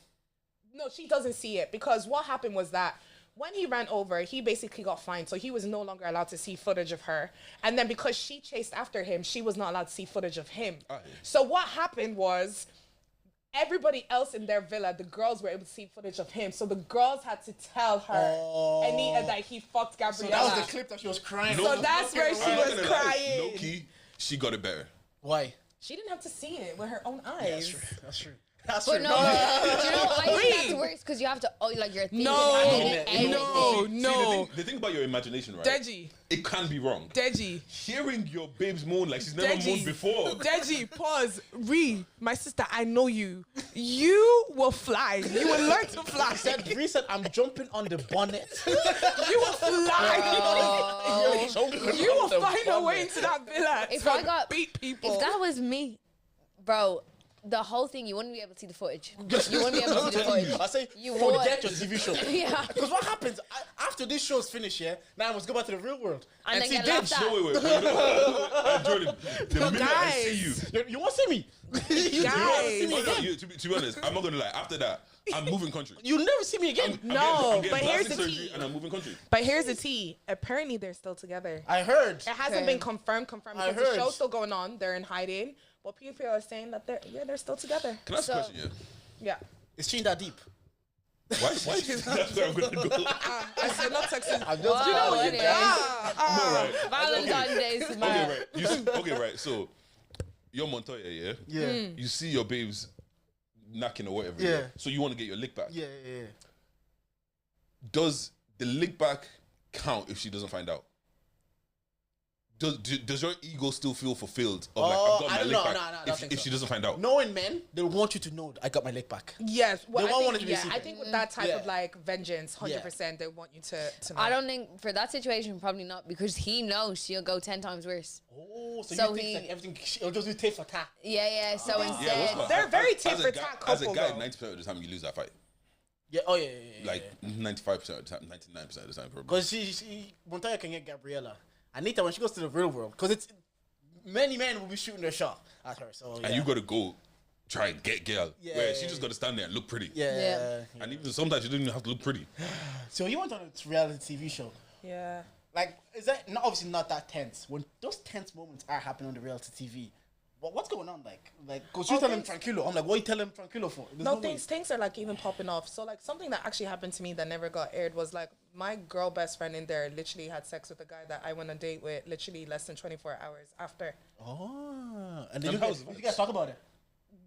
No, she doesn't see it because what happened was that when he ran over, he basically got fined. So he was no longer allowed to see footage of her. And then because she chased after him, she was not allowed to see footage of him. Aye. So what happened was everybody else in their villa, the girls were able to see footage of him. So the girls had to tell her, Anita, that he fucked So Gabriella. that was the clip that she was crying. So that's where she I'm not was gonna lie, crying. low key, she got it better. Why? She didn't have to see it with her own eyes. That's true. That's But true. no, do you know, I think Wait. that's worse because you have to, like, you're thinking No, everything. no. See, the thing about your imagination, right? Deji. It can be wrong. Deji. Hearing your babes moan like she's never moaned before. Deji, pause. My sister, I know you. You will fly. You will learn to fly. Bree said, "I'm jumping on the bonnet." You will fly. You're jumping You on will the find a way bonnet. into that villa. If to I got, beat people. if that was me, bro, the whole thing, you wouldn't be able to see the footage. You wouldn't be able to see the footage. I say, You forget would. your TV show. Yeah. Because what happens after this show's finished, now I must go back to the real world And then see get Didge. laughed at. No, wait. Jordan, the minute I see you, You won't see me. You Guys. never see me oh, no, again. to be honest, I'm not gonna lie. After that, I'm moving country. You'll never see me again. No, I'm getting but here's plastic the surgery tea. and I'm moving country. But here's the tea. Apparently, they're still together. I heard. It hasn't been confirmed I because the heard. show's still going on. They're in hiding. But people are saying that they're still together. Can I ask a So- question? Yeah. Is she that deep? Yeah. Why? That's where I'm gonna go. I said not texting. I'm just You know what it is. No, right. Valentine's Day is tomorrow. Okay, right. So you're Montoya, yeah? Yeah. You see your babes knocking or whatever. Yeah. So you want to get your lick back. Yeah. Does the lick back count if she doesn't find out? Does your ego still feel fulfilled of like I've got I my don't lick know. back No, I don't think if so. she doesn't find out? Knowing men, they want you to know I got my leg back. Yes. Well, They I won't think, want it to be yeah, I secret. think with that type Yeah. of like vengeance, 100%, they want you to know. I don't think for that situation, probably not, because he knows she'll go 10 times worse. Oh, so So you think he- like everything? It'll just be tit for tat. Yeah. So Yeah, what's instead, that? They're very As tit a for guy- tat As a couple, guy, though. 90% of the time you lose that fight. Yeah. Oh yeah. Like 95% of the time, 99% of the time, probably. Because she Montoya can get Gabriella. Anita, when she goes to the real world, because it's many men will be shooting their shot at her. So yeah. And you got to go try and get girl. Yeah, where yeah, she just got to stand there and look pretty. Yeah. And even sometimes you don't even have to look pretty. So you went on a reality TV show. Yeah. Like, is that not obviously not that tense? When those tense moments are happening on the reality TV, what's going on? Like, cause you tell him tranquilo. I'm like, what are you telling him tranquilo for? There's No, way. things are like even popping off. So like something that actually happened to me that never got aired was like my girl best friend in there literally had sex with a guy that I went on a date with literally less than 24 hours after. Oh, and then And how's you guys talk about it.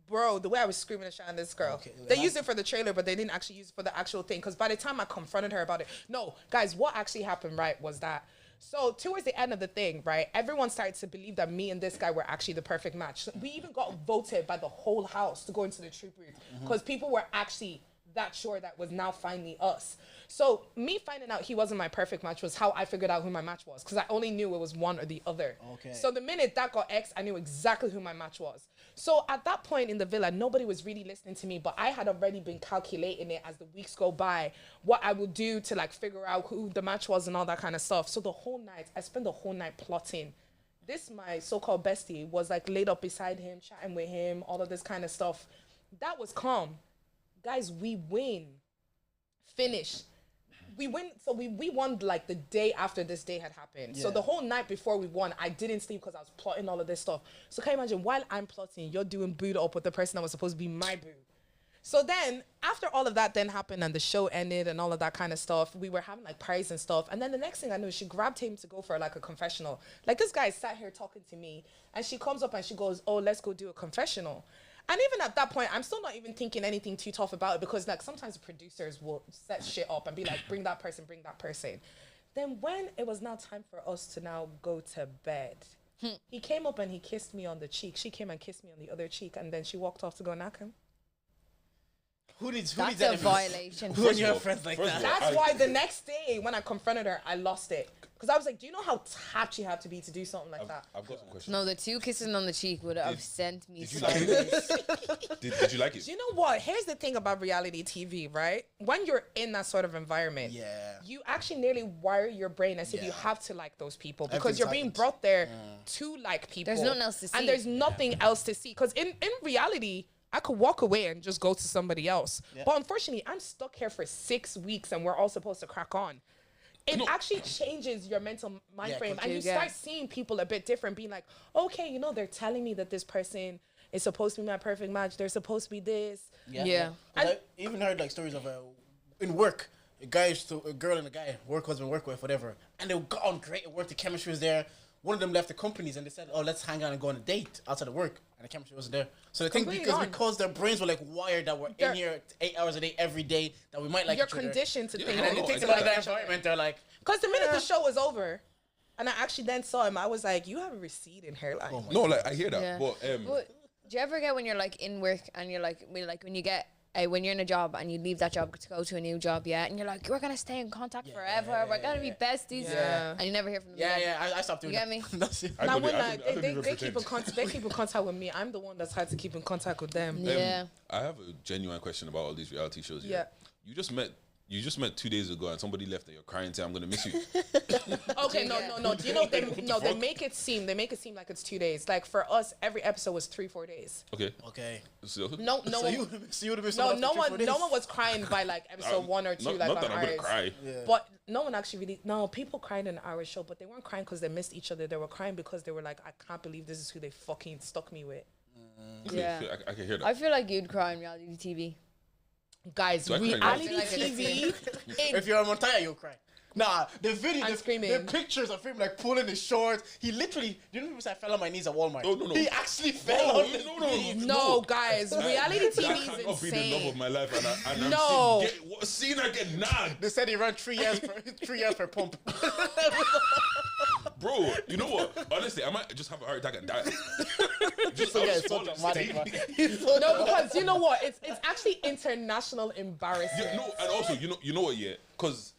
Bro, the way I was screaming and shouting at this girl. Okay, They used it for the trailer, but they didn't actually use it for the actual thing. Because by the time I confronted her about it, no, guys, what actually happened, right, was that. So towards the end of the thing, right, everyone started to believe that me and this guy were actually the perfect match. So we even got voted by the whole house to go into the truth booth because people were actually that sure that was now finally us. So me finding out he wasn't my perfect match was how I figured out who my match was, because I only knew it was one or the other. Okay. So the minute that got X, I knew exactly who my match was. So at that point in the villa, nobody was really listening to me, but I had already been calculating it as the weeks go by, what I would do to like figure out who the match was and all that kind of stuff. So the whole night, I spent the whole night plotting. This, my so-called bestie, was like laid up beside him, chatting with him, all of this kind of stuff. That was calm. Guys, we win. Finish. We win. So we won like the day after this day had happened. So the whole night before we won, I didn't sleep because I was plotting all of this stuff. So can you imagine, while I'm plotting, you're doing booed up with the person that was supposed to be my boo. So then after all of that then happened and the show ended and all of that kind of stuff, we were having like parties and stuff. And then the next thing I knew, she grabbed him to go for like a confessional. Like this guy sat here talking to me and she comes up and she goes, oh, let's go do a confessional. And even at that point, I'm still not even thinking anything too tough about it, because like sometimes the producers will set shit up and be like, bring that person, bring that person. Then when it was now time for us to now go to bed, he came up and he kissed me on the cheek. She came and kissed me on the other cheek, and then she walked off to go knock him. Who needs that's a enemies? violation. Who when you of have all- friends like first of that? all, That's why the next day when I confronted her, I lost it. Because I was like, do you know how tapped you have to be to do something like that? I've got some questions. No, the 2 kissing on the cheek would have sent me Did you so like it? Did you like it? Do you know what? Here's the thing about reality TV, right? When you're in that sort of environment, Yeah. you actually nearly wire your brain as if you Yeah. have to like those people, because Everything's you're being heightened. brought there to like people. There's nothing else to see. And there's nothing else to see. Because in reality, I could walk away and just go to somebody else. But unfortunately, I'm stuck here for 6 weeks and we're all supposed to crack on. It actually changes your mental mind frame, and you start seeing people a bit different, being like, okay, you know, they're telling me that this person is supposed to be my perfect match. They're supposed to be this. Yeah. 'Cause I even heard like stories of in work, a girl and a guy, work husband, work wife, whatever, and they got on great at work. The chemistry was there. One of them left the companies and they said, "Oh, let's hang out and go on a date outside of work," and the chemistry wasn't there. So they think Completely gone. because their brains were like wired that we're They're- in here 8 hours a day every day that we might like You're each other. conditioned to think. And then no, they think I about get that that. environment. They're like, Because the minute the show was over, and I actually then saw him, I was like, you have a receding hairline. Oh No, like I hear that, Yeah. but But do you ever get when you're like in work and you're like when you get when you're in a job and you leave that job to go to a new job, and you're like, we're gonna stay in contact forever. We're gonna be besties, and you never hear from them. Yeah, I stopped doing You that. get me? That's it. I Now couldn't- when I couldn't even they keep pretend. they keep in contact with me, I'm the one that's had to keep in contact with them. Yeah. I have a genuine question about all these reality shows. Yeah. You just met 2 days ago and somebody left and you're crying saying, I'm gonna miss you. Okay, no. Do you know they make it seem like it's 2 days. Like for us, every episode was 3-4 days. Okay. Okay. So, No So one. you would have been No one was crying by like episode 1 or 2 not, like not on that I'm gonna ours. cry. But no one actually really. No, people cried in our show, but they weren't crying because they missed each other. They were crying because they were like, I can't believe this is who they fucking stuck me with. Yeah. I can hear that. I feel like you'd cry in reality TV. Guys, Do I cry in reality reality? TV. If you're on Montoya, you'll cry. Nah, the video, I'm the screaming. pictures of him like pulling his shorts. He literally, you know, people say I fell on my knees at Walmart. No. He actually fell on his knees. No, guys, reality That TV is cannot be the love insane. of my life. And No. seeing her get nagged. They said he ran 3 years per pump. Bro, you know what? Honestly, I might just have a heart attack and die. Just, Yeah, I'll it's just so fall dramatic, asleep. man. He's so No, because you know what? It's actually international embarrassing. Yeah, no, and also, you know what? Yeah, because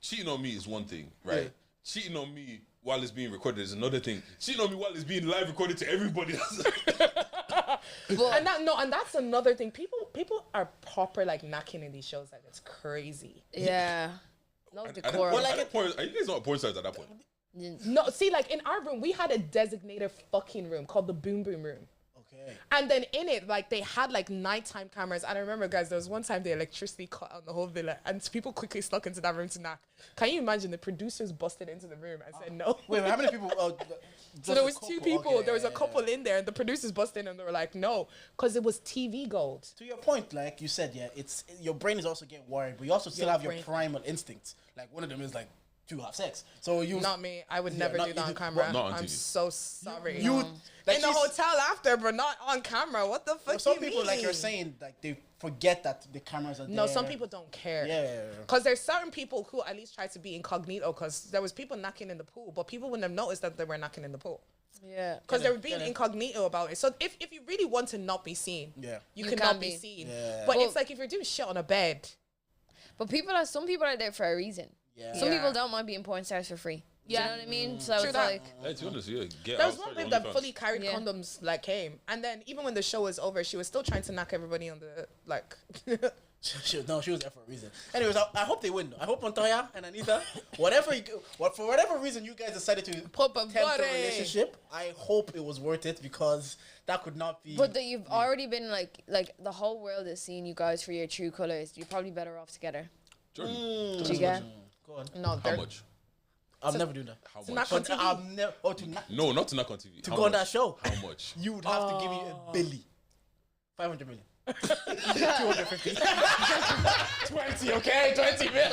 cheating on me is one thing, right? Yeah. Cheating on me while it's being recorded is another thing. Cheating on me while it's being live recorded to everybody else. And that's another thing. People are proper like knocking in these shows like it's crazy. Yeah. No At that decorum. point, at that point, are you guys not porn stars at that point? No, see, like in our room, we had a designated fucking room called the Boom Boom Room. Okay. And then in it, like they had like nighttime cameras. And I remember, guys, there was one time the electricity cut on the whole villa, and people quickly snuck into that room to knock. Can you imagine the producers busted into the room and said no? Wait, how many people? So there was two people. There was a couple in there, and the producers busted in, and they were like, no, because it was TV gold. To your point, like you said, yeah, it's your brain is also getting worried, but you also still Your have your brain. primal instincts. Like one of them is like to have sex. So you Not me. I would Yeah, never not do that on either- camera. not on I'm TV. so sorry. you like in the she's- hotel after, but not on camera. What the fuck? well, some you people, like you're mean? saying, like they forget that the cameras are there. No, some people don't care. Yeah. Because there's certain people who at least try to be incognito because there was people knocking in the pool, but people wouldn't have noticed that they were knocking in the pool. Yeah. Because they were being Get it. incognito about it. So if you really want to not be seen, Yeah. you You cannot can be be. seen. Yeah. But Well- it's like if you're doing shit on a bed. But some people are there for a reason. Yeah. Some Yeah. people don't mind being porn stars for free. Yeah. You know what I mean? So True it's that. like, Hey, to be honest, yeah, get There was out, one start babe your that OnlyFans. fully carried Yeah. condoms like came. And then even when the show was over, she was still trying to knock everybody on the like She was there for a reason. Anyways, I hope they win. I hope Montoya and Anita, for whatever reason you guys decided to Pop a tempt the body. relationship, I hope it was worth it because that could not be. but you've already been like the whole world is seeing you guys for your true colors. You're probably better off together. Jordan, Do you get? Go on. no, how they're much? I'm never doing that. How to much? knock on But TV. I'm never. Oh, to knock. No, not to knock on TV. To How go on much? that show. How much? You would have to give me a billy. 500 million. 250. 20, okay? 20 million.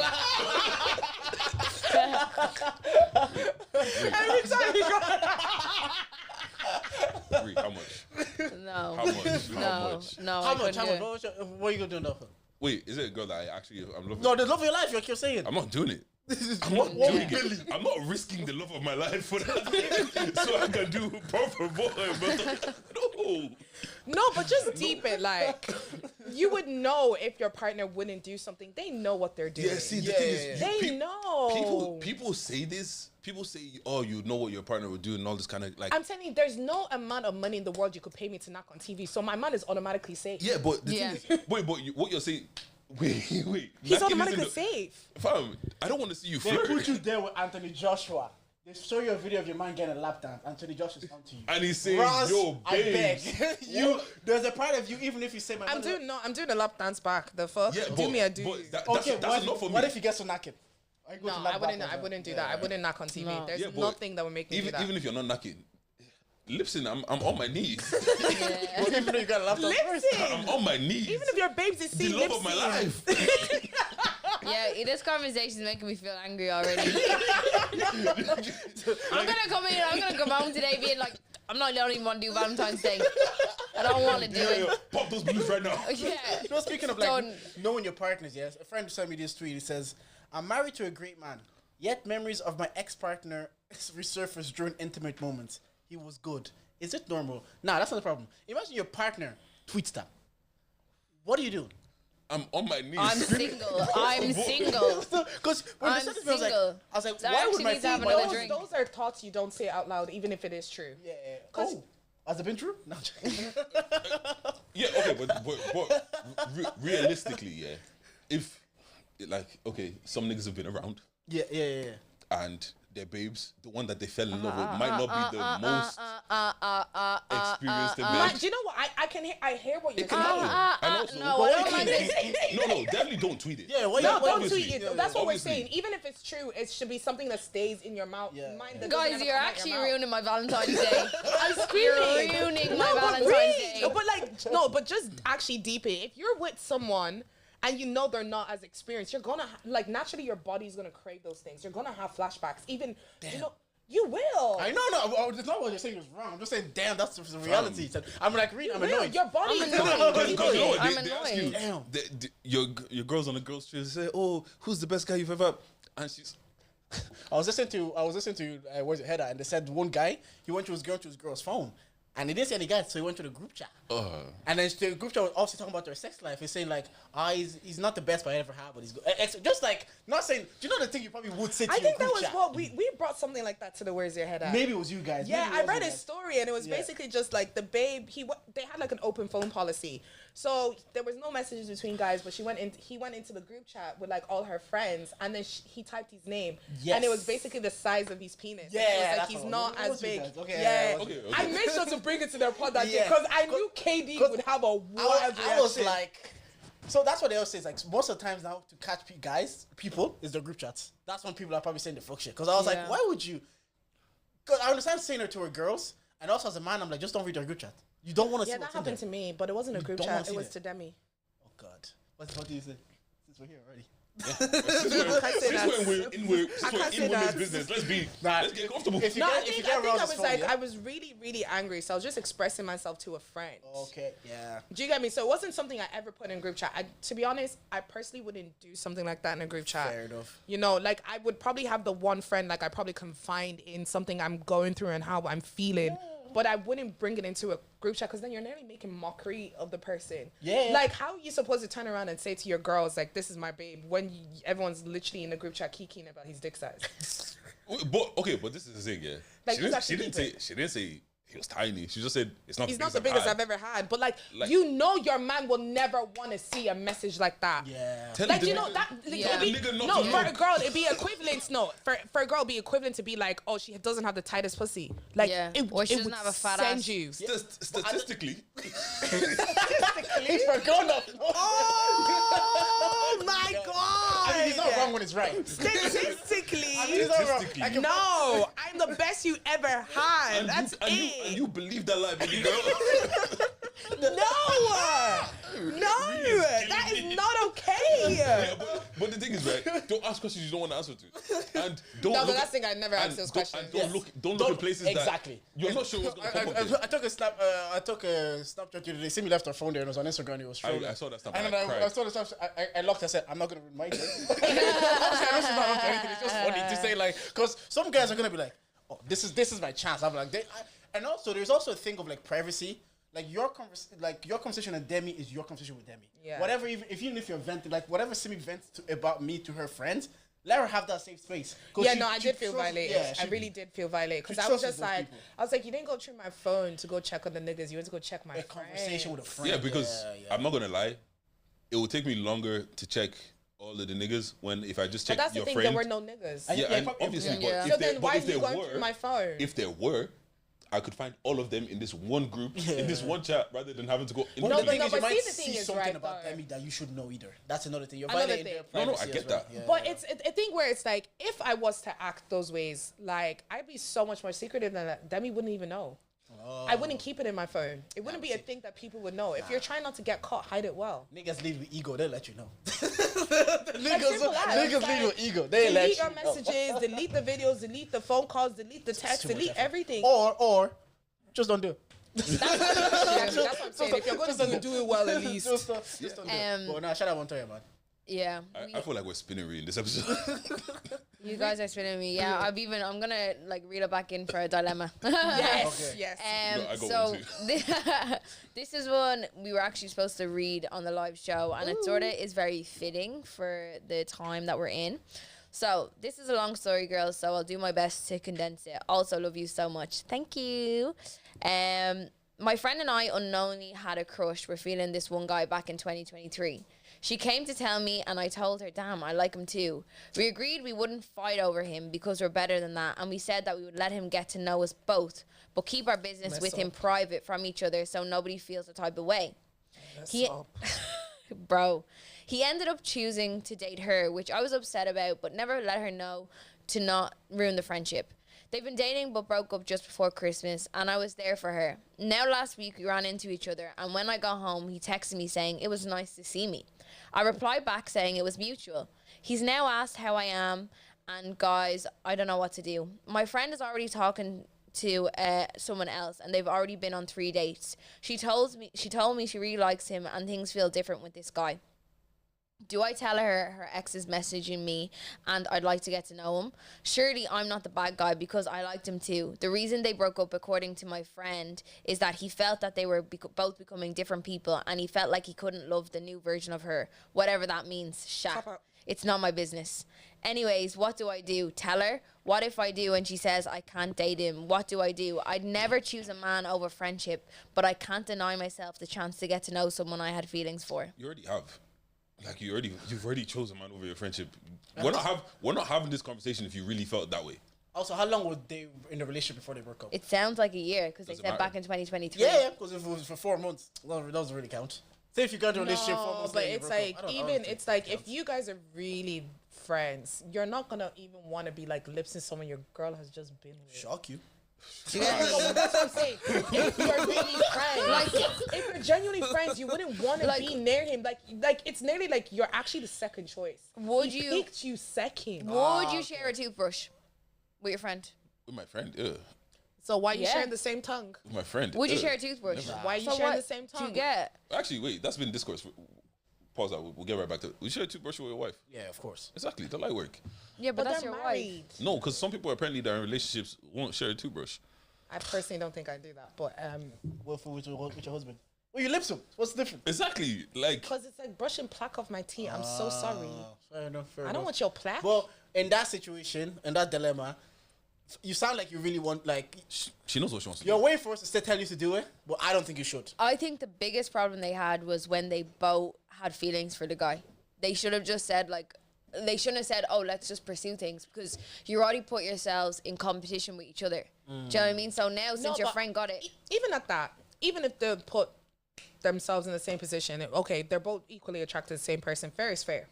Every time you go, Three, how much? No. How much? No. How much? No. How I much? couldn't How do much? it. What are you going to do now? Wait, is it a girl that I'm loving? No, the love of your life, like you're saying. I'm not doing it. I'm not One doing billion. it. I'm not risking the love of my life for that. So I can do proper boy. But no. no, but just deep it. Like you would know if your partner wouldn't do something. They know what they're doing. Yeah, see, the Yeah, thing yeah, is, yeah. They know. People say this. People say, "Oh, you know what your partner would do," and all this kind of like. I'm telling you, there's no amount of money in the world you could pay me to knock on TV. So my man is automatically safe. Yeah, but the Yeah. thing is, wait, but what you're saying? Wait. He's knocking automatically isn't the- safe. Fam, I don't want to see you They flirt. put you there with Anthony Joshua. They show you a video of your man getting a lap dance. Anthony Joshua's on to you. And he's saying, Ross, "Yo, I beg babes." you. There's a part of you, even if you say my I'm mother- doing a lap dance back. The fuck? Yeah, do but, me a do. but that's, Okay, that's enough for me. what if he gets to knocking? I go No, to knock I wouldn't. back I as wouldn't do well. that. I Yeah. wouldn't knock on TV. No. There's Yeah, but nothing that would make me do that. even if you're not knocking, listen, I'm on my knees. Yeah. But even though you got a laptop first. I'm on my knees. Even if your babes is the seeing love of my life. Yeah, this conversation is making me feel angry already. I'm gonna come in. I'm gonna come home today being like, I don't even want to do Valentine's Day. I don't want to do it. Pop those blues right now. Yeah. You know, speaking of like Done. knowing your partners, yes. A friend sent me this tweet. He says, "I'm married to a great man, yet memories of my ex-partner resurface during intimate moments. He was good. Is it normal? Nah, that's not the problem. Imagine your partner tweets that. What are you doing? I'm on my knees. I'm single. I'm single. Because when I'm they said to me, I was single. like, So I why would actually my need to have female? another drink. Those are thoughts you don't say out loud, even if it is true. Yeah. Oh, has it been true? No. I'm joking. Yeah, okay, but realistically, yeah, if like okay, some niggas have been around Yeah. and their babes, the one that they fell in love with, might not be the most experienced in bed. Do you know what? I hear what you're It can saying. happen. And also, no, I don't like no, definitely don't tweet it. Yeah. Why? No, why don't obviously- tweet it. yeah, That's what obviously. we're saying. Even if it's true, it should be something that stays in your mouth. Yeah. Mind that doesn't Guys, ever you're come out actually your mouth. ruining my Valentine's Day. I'm You're screaming. ruining my No, but Valentine's wait. Day. But like, no, but just actually deep it. If you're with someone and you know they're not as experienced, you're gonna like naturally your body's gonna crave those things. You're gonna have flashbacks. Even you know you will. I know, no. It's not what you're saying is wrong. I'm just saying, damn, that's the reality. I'm like, I'm Will. annoyed. Your body. I'm is annoyed. gonna Because you know what, I'm they ask you, annoyed. Damn. your girls on the girls trip say, oh, who's the best guy you've ever, and she's, I was listening to where's it Hedda, and they said one guy he went to his girl's phone, and he didn't see any guys, so he went to the group chat. And then the group chat was obviously talking about their sex life. He's saying like, he's not the best I ever had, but he's good. Just like not saying. Do you know the thing you probably would say to I your think that group was chat? what we brought something like that to the Where's Your Head At. Maybe it was you guys. Yeah, Maybe it I was read you his guys. story and it was Yeah. basically just like the babe. They had like an open phone policy, so there was no messages between guys. But he went into the group chat with like all her friends, and then he typed his name, and it was Yes. basically the size of his penis. Yeah, it was like that's he's what- not it as was you big. guys. Okay, Yeah, okay. I made sure to bring it to their pod that day Yeah. because I knew KD would have a wild I was reaction. like, so that's what they always say. Is like most of the times now to catch people is the group chats. That's when people are probably saying the fuck shit. Because I was Yeah. like, why would you? Because I understand saying it to her girls, and also as a man, I'm like, just don't read their group chat. You don't want to see yeah, that what's in happened there. to me, but it wasn't a group don't wanna chat. see It was that. to Demi. Oh God, what do you say? Since we're here already. I can't say since that. we're in women's that. business, let's get comfortable. If you No, get, I if you think get I aroused, was it's like, fun, yeah? I was really, really angry. So I was just expressing myself to a friend. Okay, yeah. Do you get me? So it wasn't something I ever put in group chat. To be honest, I personally wouldn't do something like that in a group chat. Fair enough. You know, like I would probably have the one friend like I probably confide in something I'm going through and how I'm feeling. But I wouldn't bring it into a group chat because then you're nearly making mockery of the person. Yeah. Like, how are you supposed to turn around and say to your girls, like, this is my babe, when everyone's literally in the group chat kikiing about his dick size? But this is the thing, yeah. Like, she didn't say he was tiny. She just said it's not. He's not the biggest I've ever had. But, like, you know your man will never want to see a message like that. Yeah. Tell Like, the you know, nigga- that Yeah. it'd be, Tell the nigga not no, to for look. a girl, it'd be equivalent. No, for a girl, it'd be equivalent to be like, oh, she doesn't have the tightest pussy. Like, Yeah. it, Or she it doesn't would have a fat send ass. you. Statistically, He's for grown up. Oh my god! I mean, he's not wrong when it's right. Statistically, He's not wrong. Statistically. Like, no, I'm the best you ever had. That's and it. you believe that lie, baby girl. No, that is not okay. Yeah, but the thing is, right? Don't ask questions you don't want to answer to, and don't. No, look the last thing I never ask and those don't- questions. and don't look at places exactly. that you're not sure what's going to pop up. I there. took a Snapchat the other day. Simi left her phone there and it was on Instagram. It was trolling. I saw that stuff. And And then I I cried. saw the stuff. I locked. I said, I'm not gonna read my day. Obviously, I know she's not up to anything. It's just funny to say like, because some guys are gonna be like, oh, this is my chance. I'm like, and also there's also a thing of like privacy. Like your conversation with Demi is your conversation with Demi. Yeah. Whatever, even if you're venting, like whatever Simi vents about me to her friends, let her have that safe space. 'Cause Yeah, she- no, I she did feel trusts- violated. yeah, I really did feel violated because she I was trusts just those like, people. I was like, you didn't go through my phone to go check on the niggas. You went to go check my A conversation with a friend. Yeah, because yeah. I'm not gonna lie, it will take me longer to check all of the niggas if I just But check that's the your thing. friend. There were no niggas. And- Yeah, Yeah, and probably- obviously, yeah. but So if there, then why if are you there going were, through my phone? if there were, I could find all of them in this one group, in this one chat, rather than having to go. One No, of the but thing no, is you but might see, the thing see is, something right, about though. Demi that you should know either. That's another thing. You're Another violating thing. their No, I privacy get as well. that. Yeah, But yeah. it's a thing where it's like, if I was to act those ways, like I'd be so much more secretive than that. Demi wouldn't even know. I wouldn't keep it in my phone. It wouldn't be a thing that people would know. If you're trying not to get caught, hide it well. Niggas lead with ego, they'll let you know. simple as. niggas Like, lead with ego, they let Delete you your know. messages, delete the videos, delete the phone calls, delete the text, too much delete effort. everything. Or just don't do it. That's what I'm saying. If you're going to do it well, at least. Just don't do it. But nah, shout out Montoya, man. Yeah. I feel like we're spinning really in this episode. You guys are spinning me. Yeah, I'm gonna like reel it back in for a dilemma. Yes, Okay. yes. No, I got So one too. this is one we were actually supposed to read on the live show, and it sort of is very fitting for the time that we're in. So this is a long story, girls. So I'll do my best to condense it. Also, love you so much. Thank you. My friend and I unknowingly had a crush. We're feeling this one guy back in 2023. She came to tell me, and I told her, damn, I like him too. We agreed we wouldn't fight over him because we're better than that, and we said that we would let him get to know us both, but keep our business with him private from each other so nobody feels the type of way. Bro, he ended up choosing to date her, which I was upset about, but never let her know to not ruin the friendship. They've been dating but broke up just before Christmas, and I was there for her. Now last week we ran into each other, and when I got home he texted me saying it was nice to see me. I replied back saying it was mutual. He's now asked how I am, and guys, I don't know what to do. My friend is already talking to someone else, and they've already been on 3 dates. She told me she really likes him, and things feel different with this guy. Do I tell her ex is messaging me and I'd like to get to know him? Surely I'm not the bad guy because I liked him too. The reason they broke up, according to my friend, is that he felt that they were both becoming different people, and he felt like he couldn't love the new version of her. Whatever that means. It's not my business. Anyways, what do I do? Tell her? What if I do and she says I can't date him? What do I do? I'd never choose a man over friendship, but I can't deny myself the chance to get to know someone I had feelings for. You already have. Like you've already chosen man over your friendship. We're not having this conversation if you really felt that way. Also, how long were they in the relationship before they broke up? It sounds like a year because they Doesn't said matter. back in 2023. Yeah, because if it was for 4 months, that doesn't really count. Say if you got into a relationship 4 No, months but later, you it's broke like up. I don't even think it's like it if counts. you guys are really friends, you're not gonna even want to be like lipsing someone your girl has just been with. Shock you. That's what I'm saying. If you're really friends, like if you're genuinely friends, you wouldn't want to be near him. Like it's nearly like you're actually the second choice. Would He you picked you second? Would you share a toothbrush with your friend? With my friend, yeah. So why are you Yeah. sharing the same tongue? With my friend. Would you share a toothbrush? Why are you So sharing what the same do tongue? you get? Actually, wait, that's been discourse. Pause that. We'll get right back to it. We share a toothbrush with your wife. Yeah, of course. Exactly. The light work. Yeah, but that's they're your married. wife. No, because some people apparently that are in relationships won't share a toothbrush. I personally don't think I do that, but With your husband. Well, you lips him. What's the difference? Exactly. Like because it's like brushing plaque off my teeth. I'm so sorry. Fair enough. I don't want your plaque. Well, in that situation, in that dilemma, you sound like you really want, like, she knows what she wants to you're do. waiting for us to still tell you to do it, but I don't think you should. I think the biggest problem they had was when they both had feelings for the guy. They should have just said they shouldn't have said, oh, let's just pursue things, because you already put yourselves in competition with each other. Do you know what I mean? So now, since your but friend got it, even at that, even if they put themselves in the same position, okay, they're both equally attracted to the same person. Fair is fair,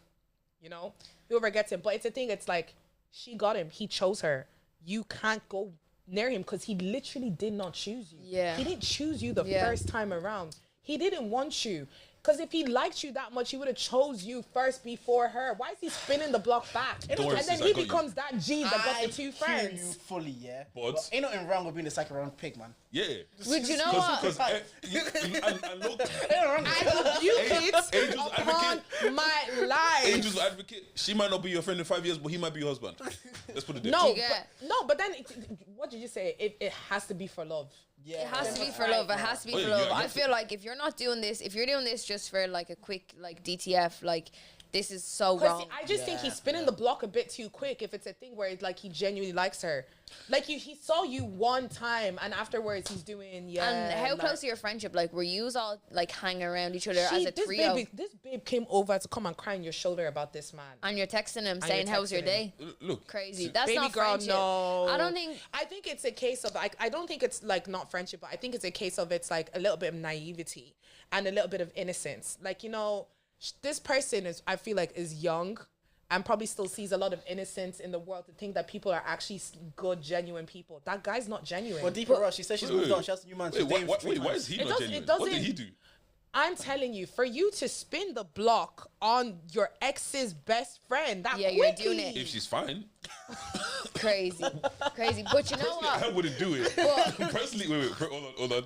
you know. Whoever gets him, but it's a thing. It's like she got him. He chose her. You can't go near him because he literally did not choose you. Yeah. He didn't choose you the Yeah. first time around. He didn't want you. Because if he liked you that much, he would have chose you first before her. Why is he spinning the block back? Don't worry, And then sis, I he got you. becomes that G that got the two hear you friends. fully, yeah. But- ain't nothing wrong with being the second round pick, man. Yeah. would you know what? Because and look, I rebuke it Angels upon my life. Angel's advocate. She might not be your friend in 5 years, but he might be your husband. Let's put it there. No, You get- but then what did you say? It has to be for love. Yeah, It has to be that's for right, love. It man. has to be Oh, for yeah, love. you I have feel like if you're not doing this, if you're doing this just for like a quick like DTF, like this is so wrong. I just think he's spinning the block a bit too quick. If it's a thing where it's like he genuinely likes her, like he saw you one time and afterwards he's doing And how like- close to your friendship? Like, were you all like hanging around each other as a this trio? this babe came over to come and cry on your shoulder about this man. And you're texting him you're saying, "How was your texting day?" Look, Crazy. That's Baby not girl, friendship. no. I don't think. I think it's a case of I don't think it's like not friendship, but I think it's a case of it's like a little bit of naivety and a little bit of innocence. Like, you know, this person I feel like is young and probably still sees a lot of innocence in the world to think that people are actually good, genuine people. That guy's not genuine. But deeper rush, she said she's moved on. She has a new man. She's dating for 3 why months. is he It not doesn't- genuine? it What did doesn't- he do? I'm telling you, for you to spin the block on your ex's best friend, that Yeah, you're quickly, doing it. If she's fine, Crazy, crazy. But you know I what? wouldn't do it. Personally, wait, hold on.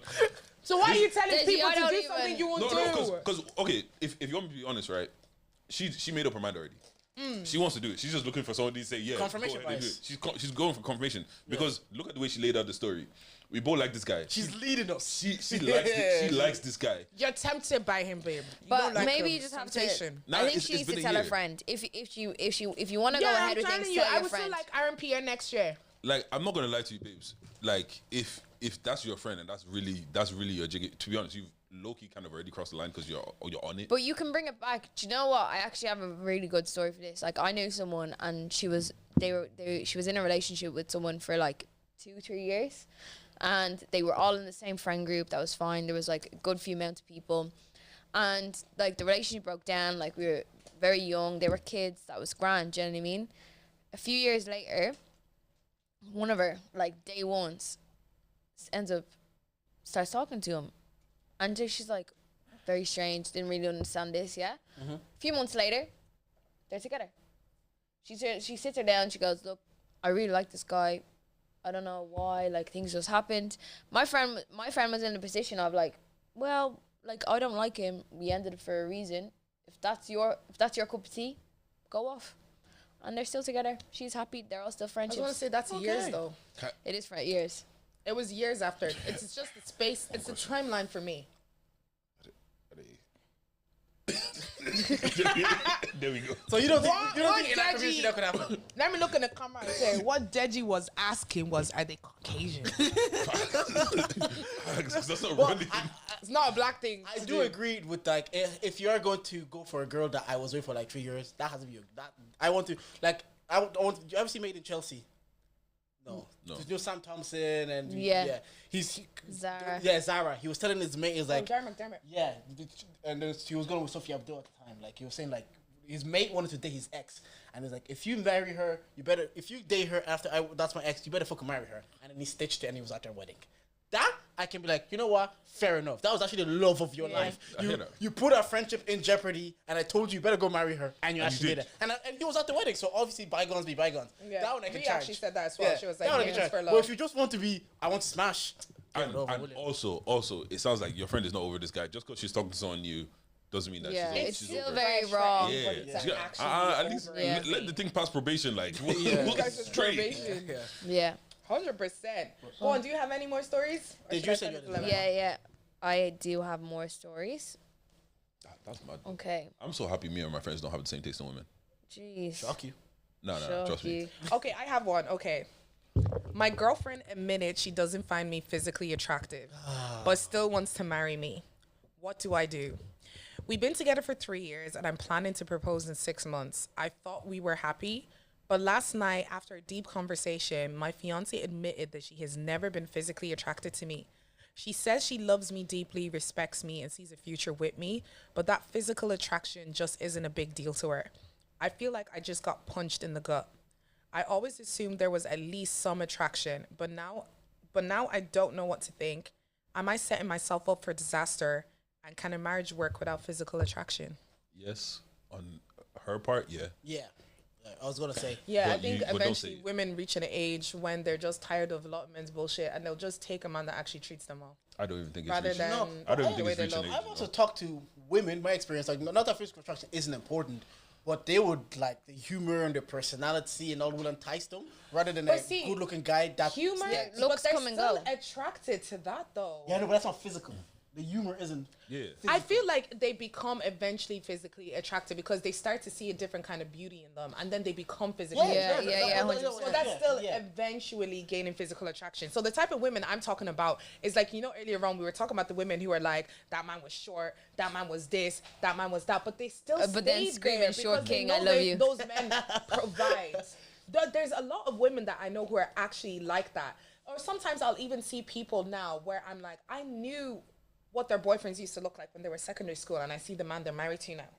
So why are you telling Desi, people I to don't do even- something you won't No, do? because okay, if you want me to be honest, right? she made up her mind already. She wants to do it. She's just looking for somebody to say, yeah, Confirmation go ahead and do bias. it. She's going for confirmation because look at the way she laid out the story. We both like this guy. She's leading us. She likes this guy. You're tempted by him, babe. You But don't like maybe him. you just have Temptation. to. Nah, I think it's she needs been to a tell her year. friend if you want to go Yeah, ahead I'm with telling things, you, tell I your would still friend. like RMPN next year. Like, I'm not gonna lie to you, babes. Like, if that's your friend and that's really your jiggy, to be honest, you've low-key kind of already crossed the line because you're on it. But you can bring it back. Do you know what? I actually have a really good story for this. Like, I knew someone, and she was in a relationship with someone for like 2-3 years, and they were all in the same friend group. That was fine. There was like a good few amount of people, and like the relationship broke down. Like, we were very young. They were kids. That was grand. Do you know what I mean? A few years later, one of her like day ones starts talking to him. And she's like, very strange, didn't really understand this, yeah? A few months later, they're together. She sits her down, she goes, look, I really like this guy. I don't know why, like, things just happened. My friend was in a position of like, well, like, I don't like him. We ended it for a reason. If that's your cup of tea, go off. And they're still together. She's happy. They're all still I was friendships. gonna say that's years though. It is for years. It was years after. It's just the space. It's the timeline for me. There we go. So you don't think What in that community Deji- that could happen? Let me look in the camera and say what Deji was asking was, are they Caucasian? That's not really. It's not a black thing. I do agree with like if you are going to go for a girl that I was with for like 3 years, that has to be that. I want to like I want. You ever see Made in Chelsea? No. There's no Sam Thompson and Yeah. He's Zara. Yeah, Zara. He was telling his mate, he's like, Dermot. yeah, and then he was going with Sophie Abdul at the time. Like he was saying, like his mate wanted to date his ex, and he's like, if you marry her, you better. If you date her after that's my ex, you better fucking marry her. And then he stitched it, and he was at their wedding. That I can be like, you know what? Fair enough. That was actually the love of your life. I hear that. You put our friendship in jeopardy, and I told you better go marry her, and you actually did. did it. And he was at the wedding, so obviously bygones be bygones. Yeah. That one I can We charge. actually said that as well. She was like, that one I can "Millions charge. for But love." if you just want to be, I want to smash. And, get it over and with it. also, it sounds like your friend is not over this guy. Just because she's talking to someone new doesn't mean that Yeah, she's, it's she's still over. very Fresh, raw. fresh. Yeah, But it's She- actually at least over it. let the thing pass probation. Like, You guys are straight. probation. Yeah. 100%. Go on, do you have any more stories? Or Did should you I say send you it had to Lemon? Yeah. I do have more stories. That's mad. Okay. I'm so happy me and my friends don't have the same taste in women. Jeez. Shock you. No, Shock trust me. you. Okay, I have one. Okay. My girlfriend admitted she doesn't find me physically attractive, but still wants to marry me. What do I do? We've been together for 3 years and I'm planning to propose in 6 months. I thought we were happy, but last night, after a deep conversation, my fiance admitted that she has never been physically attracted to me. She says she loves me deeply, respects me, and sees a future with me, but that physical attraction just isn't a big deal to her. I feel like I just got punched in the gut. I always assumed there was at least some attraction, but now I don't know what to think. Am I setting myself up for disaster? And can a marriage work without physical attraction? Yes, on her part, yeah. Yeah. I was gonna say. Yeah, I But think but don't eventually say it. women reach an age when they're just tired of a lot of men's bullshit and they'll just take a man that actually treats them well. I don't even think it's Rather reaching. than No, I don't even the think way it's they reaching love. age. I've also talked to women, my experience, like not that physical attraction isn't important, but they would like the humor and the personality and all will entice them rather than But a see, good looking guy that Humor, Yeah, but looks they're come and still go. attracted to that though. Yeah, no, but that's not physical. The humor isn't. Yeah. I feel like they become eventually physically attracted because they start to see a different kind of beauty in them, and then they become physically Yeah, attracted. yeah, 100%. So that's still eventually gaining physical attraction. So the type of women I'm talking about is like, you know, earlier on we were talking about the women who are like, that man was short, that man was this, that man was that, but they still But then stayed screaming, there "Short because they king, know I love they- you." Those men provide. There's a lot of women that I know who are actually like that. Or sometimes I'll even see people now where I'm like, I knew what their boyfriends used to look like when they were secondary school, and I see the man they're married to now.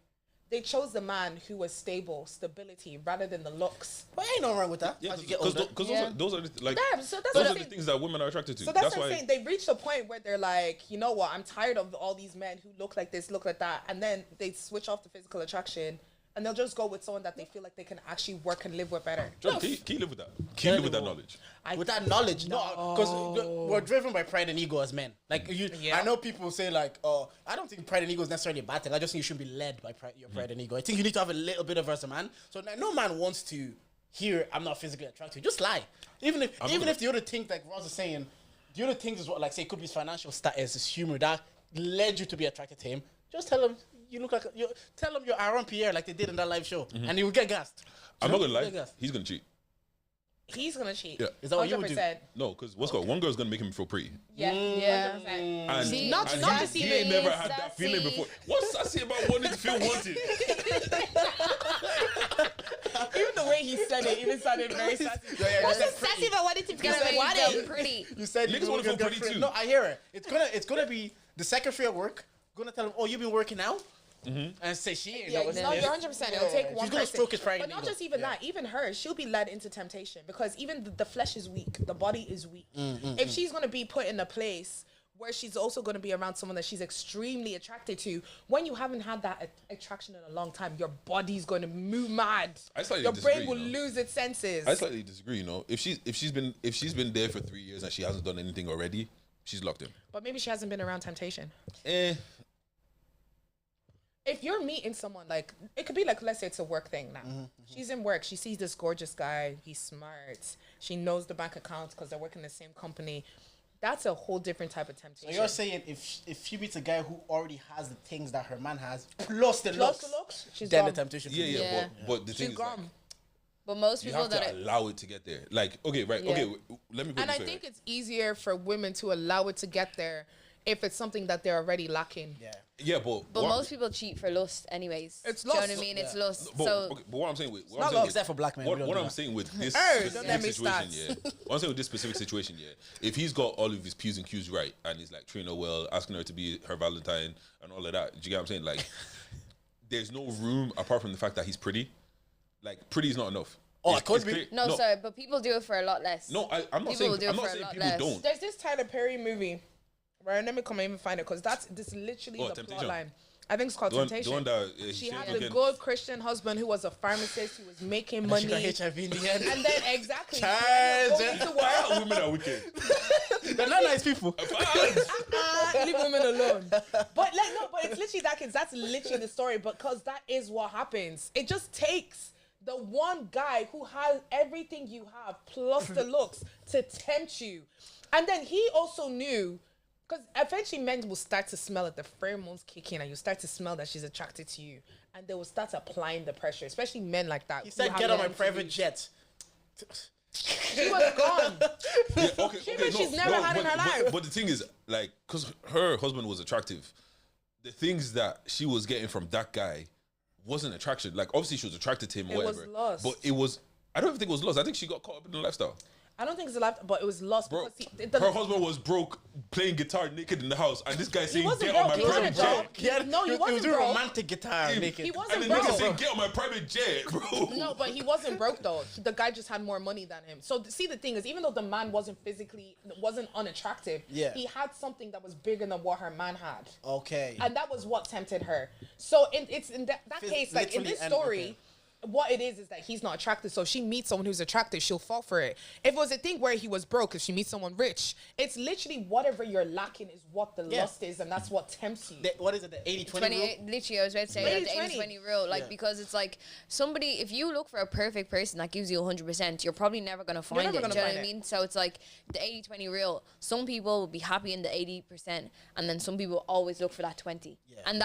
They chose the man who was stability, rather than the looks. But ain't no wrong with that. Yeah, as you get because older. Yeah. those are the, like Yeah, so that's those what are I'm the saying. things that women are attracted to. So that's what why I'm saying. They reach a point where they're like, you know what? I'm tired of all these men who look like this, look like that, and then they switch off the physical attraction, and they'll just go with someone that they feel like they can actually work and live with better. John, can you live with that? Can you live with that knowledge? With that knowledge, no, because we're driven by pride and ego as men. Like I know people say like, "Oh, I don't think pride and ego is necessarily a bad thing. I just think you should be led by your pride and ego. I think you need to have a little bit of it as a man. So no man wants to hear I'm not physically attracted. Just lie. Even if the other thing, like Ross is saying, the other things is what, like, say, it could be his financial status, his humor that led you to be attracted to him. Just tell him you look like tell him you're Aaron Pierre like they did in that live show, and he will get gassed. I'm not gonna lie, he's gonna cheat. He's gonna cheat. Yeah. Is that what you would do? No, because one girl's gonna make him feel pretty. Yeah. 100%. And, See, not and just he even ain't never had that feeling before. What's sassy about wanting to feel wanted? Even the way he said it, even sounded very sassy. Yeah, What's so sassy about wanting to It's gonna make you feel pretty. You said Niggas wanna feel pretty too. No, I hear it. It's gonna be the secretary at work gonna tell him, "Oh, you've been working out," and say she ain't. Yeah, know no, you're 100%. It'll take one She's gonna person. stroke his pride But and not ego. just even that. Even her, she'll be led into temptation because even the flesh is weak. The body is weak. If she's gonna be put in a place where she's also going to be around someone that she's extremely attracted to, when you haven't had that attraction in a long time, your body's going to move mad. I slightly Your brain disagree, will you know. lose its senses. I slightly disagree. You know, if she's been there for 3 years and she hasn't done anything already, she's locked in. But maybe she hasn't been around temptation. If you're meeting someone, like, it could be like, let's say it's a work thing now. She's in work. She sees this gorgeous guy. He's smart. She knows the bank accounts because they're working in the same company. That's a whole different type of temptation. So you're saying if she meets a guy who already has the things that her man has, plus the looks, she's then gone. the temptation. Yeah. But the thing She's is, like, gone. But most you people have to that allow it to get there. Like, okay, right, Yeah. okay, let me go And this I way, think right? it's easier for women to allow it to get there if it's something that they're already lacking. Yeah, but most people cheat for lust anyways. It's Do you know lust. what I mean? It's lust. But, So okay, but what I'm saying with not love, except for black men, we don't What do I'm that. saying with this Hey, don't specific let me situation, start. what I'm saying with this specific situation, if he's got all of his P's and Q's right and he's like treating her well, asking her to be her Valentine and all of that, do you get what I'm saying? Like, there's no room apart from the fact that he's pretty. Like, pretty is not enough. Oh, it could be. clear- no, sorry, but people do it for a lot less. No, I'm not People will saying. do it I'm not for a saying lot people less. don't. There's this Tyler Perry movie. Right, let me come and even find it because this is literally Oh, the Temptation. plot line. I think it's called The one Temptation. that She he had said a again- good Christian husband who was a pharmacist. He was making money. She got HIV in the end. And then exactly, Child. going to work. Ah, women are wicked. They're not nice people. Leave women alone. But it's literally that kids. That's literally the story because that is what happens. It just takes the one guy who has everything you have plus the looks to tempt you. And then he also knew, because eventually men will start to smell it, the pheromones kick in and you start to smell that she's attracted to you. And they will start applying the pressure, especially men like that. He said, "Get on my private jet." She was gone. She's never had in her life. But the thing is, like, because her husband was attractive, the things that she was getting from that guy wasn't attraction. Like, obviously, she was attracted to him, or It was whatever. lust. But it was. I don't even think it was lust. I think she got caught up in the lifestyle. I don't think it's a life, but it was lost Bro, because her husband was broke, playing guitar naked in the house, and this guy saying, wasn't "Get on broke, my he private wasn't jet." broke. No, he He was wasn't doing broke. romantic guitar naked. He And wasn't the nigga broke. saying, "Get on my private jet, bro." No, but he wasn't broke though. The guy just had more money than him. So see, the thing is, even though the man wasn't unattractive, Yeah. he had something that was bigger than what her man had, Okay. and that was what tempted her. So it's in that case, like in literally this and- story. okay. What it is that he's not attractive. So if she meets someone who's attractive, she'll fall for it. If it was a thing where he was broke, if she meets someone rich, it's literally whatever you're lacking is what the lust is, and that's what tempts you. What is it? The 80-20 rule? 28, literally, I was about to say that the 80-20. 80-20 rule, like, because it's like somebody, if you look for a perfect person that gives you 100%, you're probably never going to find never it. gonna Do you know find what I it. mean? So it's like the 80-20 rule. Some people will be happy in the 80%, and then some people always look for that 20. Yeah. And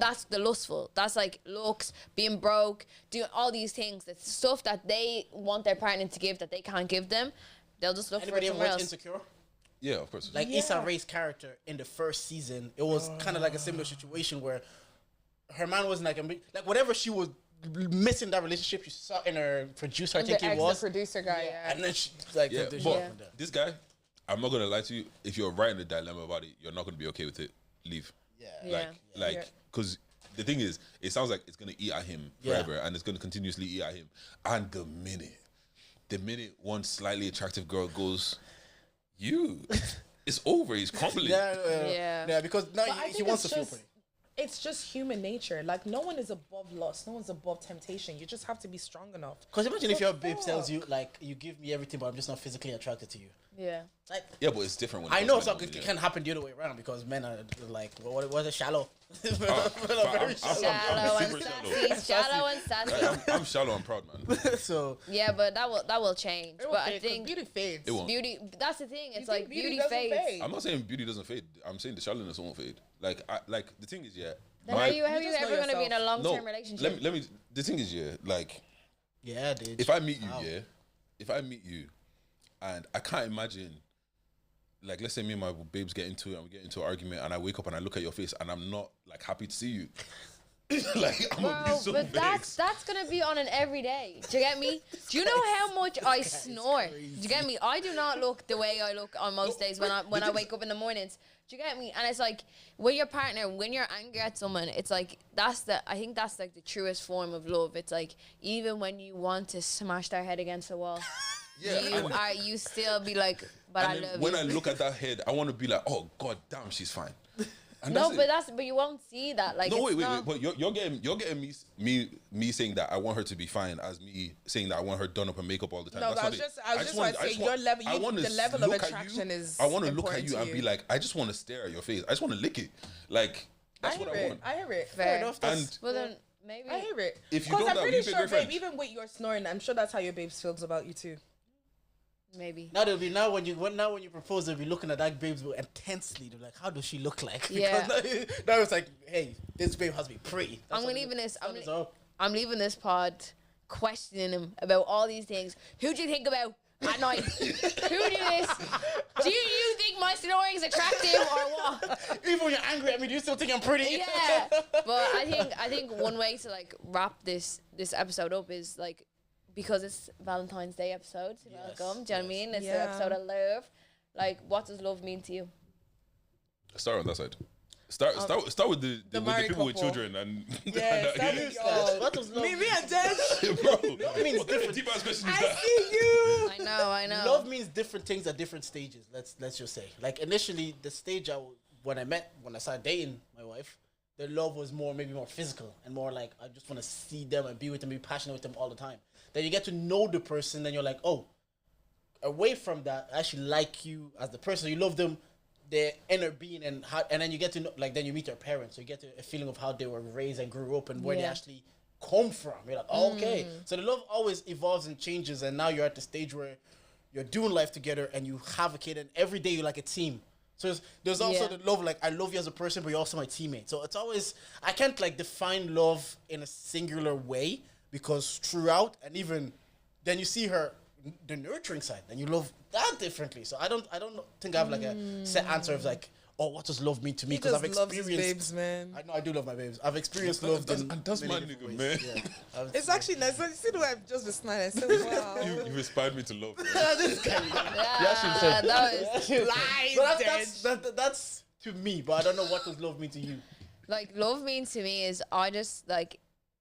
that's the lustful. That's like looks, being broke, doing all these things. It's stuff that they want their partner to give that they can't give them. They'll just look Anybody for it ever somewhere watched else. Insecure? Yeah, of course. Like Issa Rae's character in the first season, it was kind of like a similar situation where her man wasn't like whatever she was missing that relationship, she saw in her producer, I think the he was, producer guy, yeah. and then she like Yeah, the- but Yeah. this guy, I'm not gonna lie to you. If you're right in the dilemma about it, you're not gonna be okay with it. Leave. Yeah. Like, because the thing is, it sounds like it's gonna eat at him forever, and it's gonna continuously eat at him. And the minute one slightly attractive girl goes, it's over. He's crumbling. yeah, because now But I he think wants to it's feel just- pretty. it's just human nature. Like, no one is above lust. No one's above temptation. You just have to be strong enough. Because imagine if your babe tells you, like, you give me everything, but I'm just not physically attracted to you. Yeah. Like, Yeah, but it's different when I it know goes something men, can happen the other way around because men are like, what is shallow? I'm Shallow and super sassy. Shallow and sassy. I'm shallow and proud, man. So Yeah, but that will change. It But will I fade, 'cause think beauty fades. It won't. beauty. That's the thing. It's You like think beauty doesn't fades. fade? I'm not saying beauty doesn't fade. I'm saying the shallowness won't fade. Like the thing is, yeah. Then how are you just know ever going to be in a yourself. long-term relationship? Let me. The thing is, yeah. Like, yeah, dude. if I meet you, if I meet you, and I can't imagine, like, let's say me and my babes get into it and we get into an argument, and I wake up and I look at your face and I'm not like happy to see you. Like, I'm gonna be Bro, so but vexed. that's gonna be on an everyday. Do you get me? Do you know how much I snore? Do you get me? I do not look the way I look on most days when I wake up in the mornings. Do you get me? And it's like with your partner, when you're angry at someone, it's like I think that's like the truest form of love. It's like even when you want to smash their head against the wall, you still be like, but I And then love when you. I look at that head, I want to be like, oh god damn, she's fine. And No, that's it. but you won't see that. Like, No, it's wait. not- But you're getting me saying that I want her to be fine as me saying that I want her done up and makeup all the time. No, That's but I was not just it. want to say your level, I wanna the level of look at attraction you. is I want to look at important you to and be you. like, I just want to stare at your face. I just want to lick it. Like that's what I want. I hear it. Fair enough. And Well then, maybe. I hear it. If you Because don't I'm have- pretty you pick sure, your friend. babe, even with your snoring, I'm sure that's how your babes feels about you too. Maybe. now they'll be when you propose, they'll be looking at that babe intensely. They're like, how does she look like? Yeah. Because now it's like, hey, this babe has to be pretty. That's I'm what leaving this. standards are. I'm leaving this pod questioning him about all these things. Who do you think about at night? Who do this? Do you think my snoring is attractive or what? Even when you're angry at me, do you still think I'm pretty? Yeah. But I think one way to like wrap this episode up is like, because it's Valentine's Day episode. Welcome. Do you know what I mean? It's the Yeah. episode of love. Like, what does love mean to you? Start on that side. Start with the with the married people with couple. children and Yeah, start with y'all. What does love Me and Des. bro. means What kind different. of deep ass question is I that? see you. I know. Love means different things at different stages. Let's just say, like initially, the stage when I started dating my wife, the love was maybe more physical and more like I just want to see them and be with them, be passionate with them all the time. Then you get to know the person, then you're like, oh, away from that, I actually like you as the person. You love them, their inner being, and then you get to know, like, then you meet their parents, so you get a feeling of how they were raised and grew up and where they Yeah. actually come from. You're like, oh, okay. So the love always evolves and changes, and now you're at the stage where you're doing life together and you have a kid, and every day you're like a team. So there's also Yeah. the love, like, I love you as a person, but you're also my teammate. So it's always, I can't like define love in a singular way, because throughout, and even then you see her, the nurturing side, and you love that differently. So I don't think I have like a set answer of like, oh, what does love mean to me? He Because I've just loves his experienced babes, man. I know I do love my babes. I've experienced love. That's my many different nigga, ways. man. Yeah. It's actually nice. You see the way I've just been smiling. So wow. You inspired me to love. Man. This guy. Yeah, that was Lies, So that's to me, but I don't know what does love mean to you. like love means to me is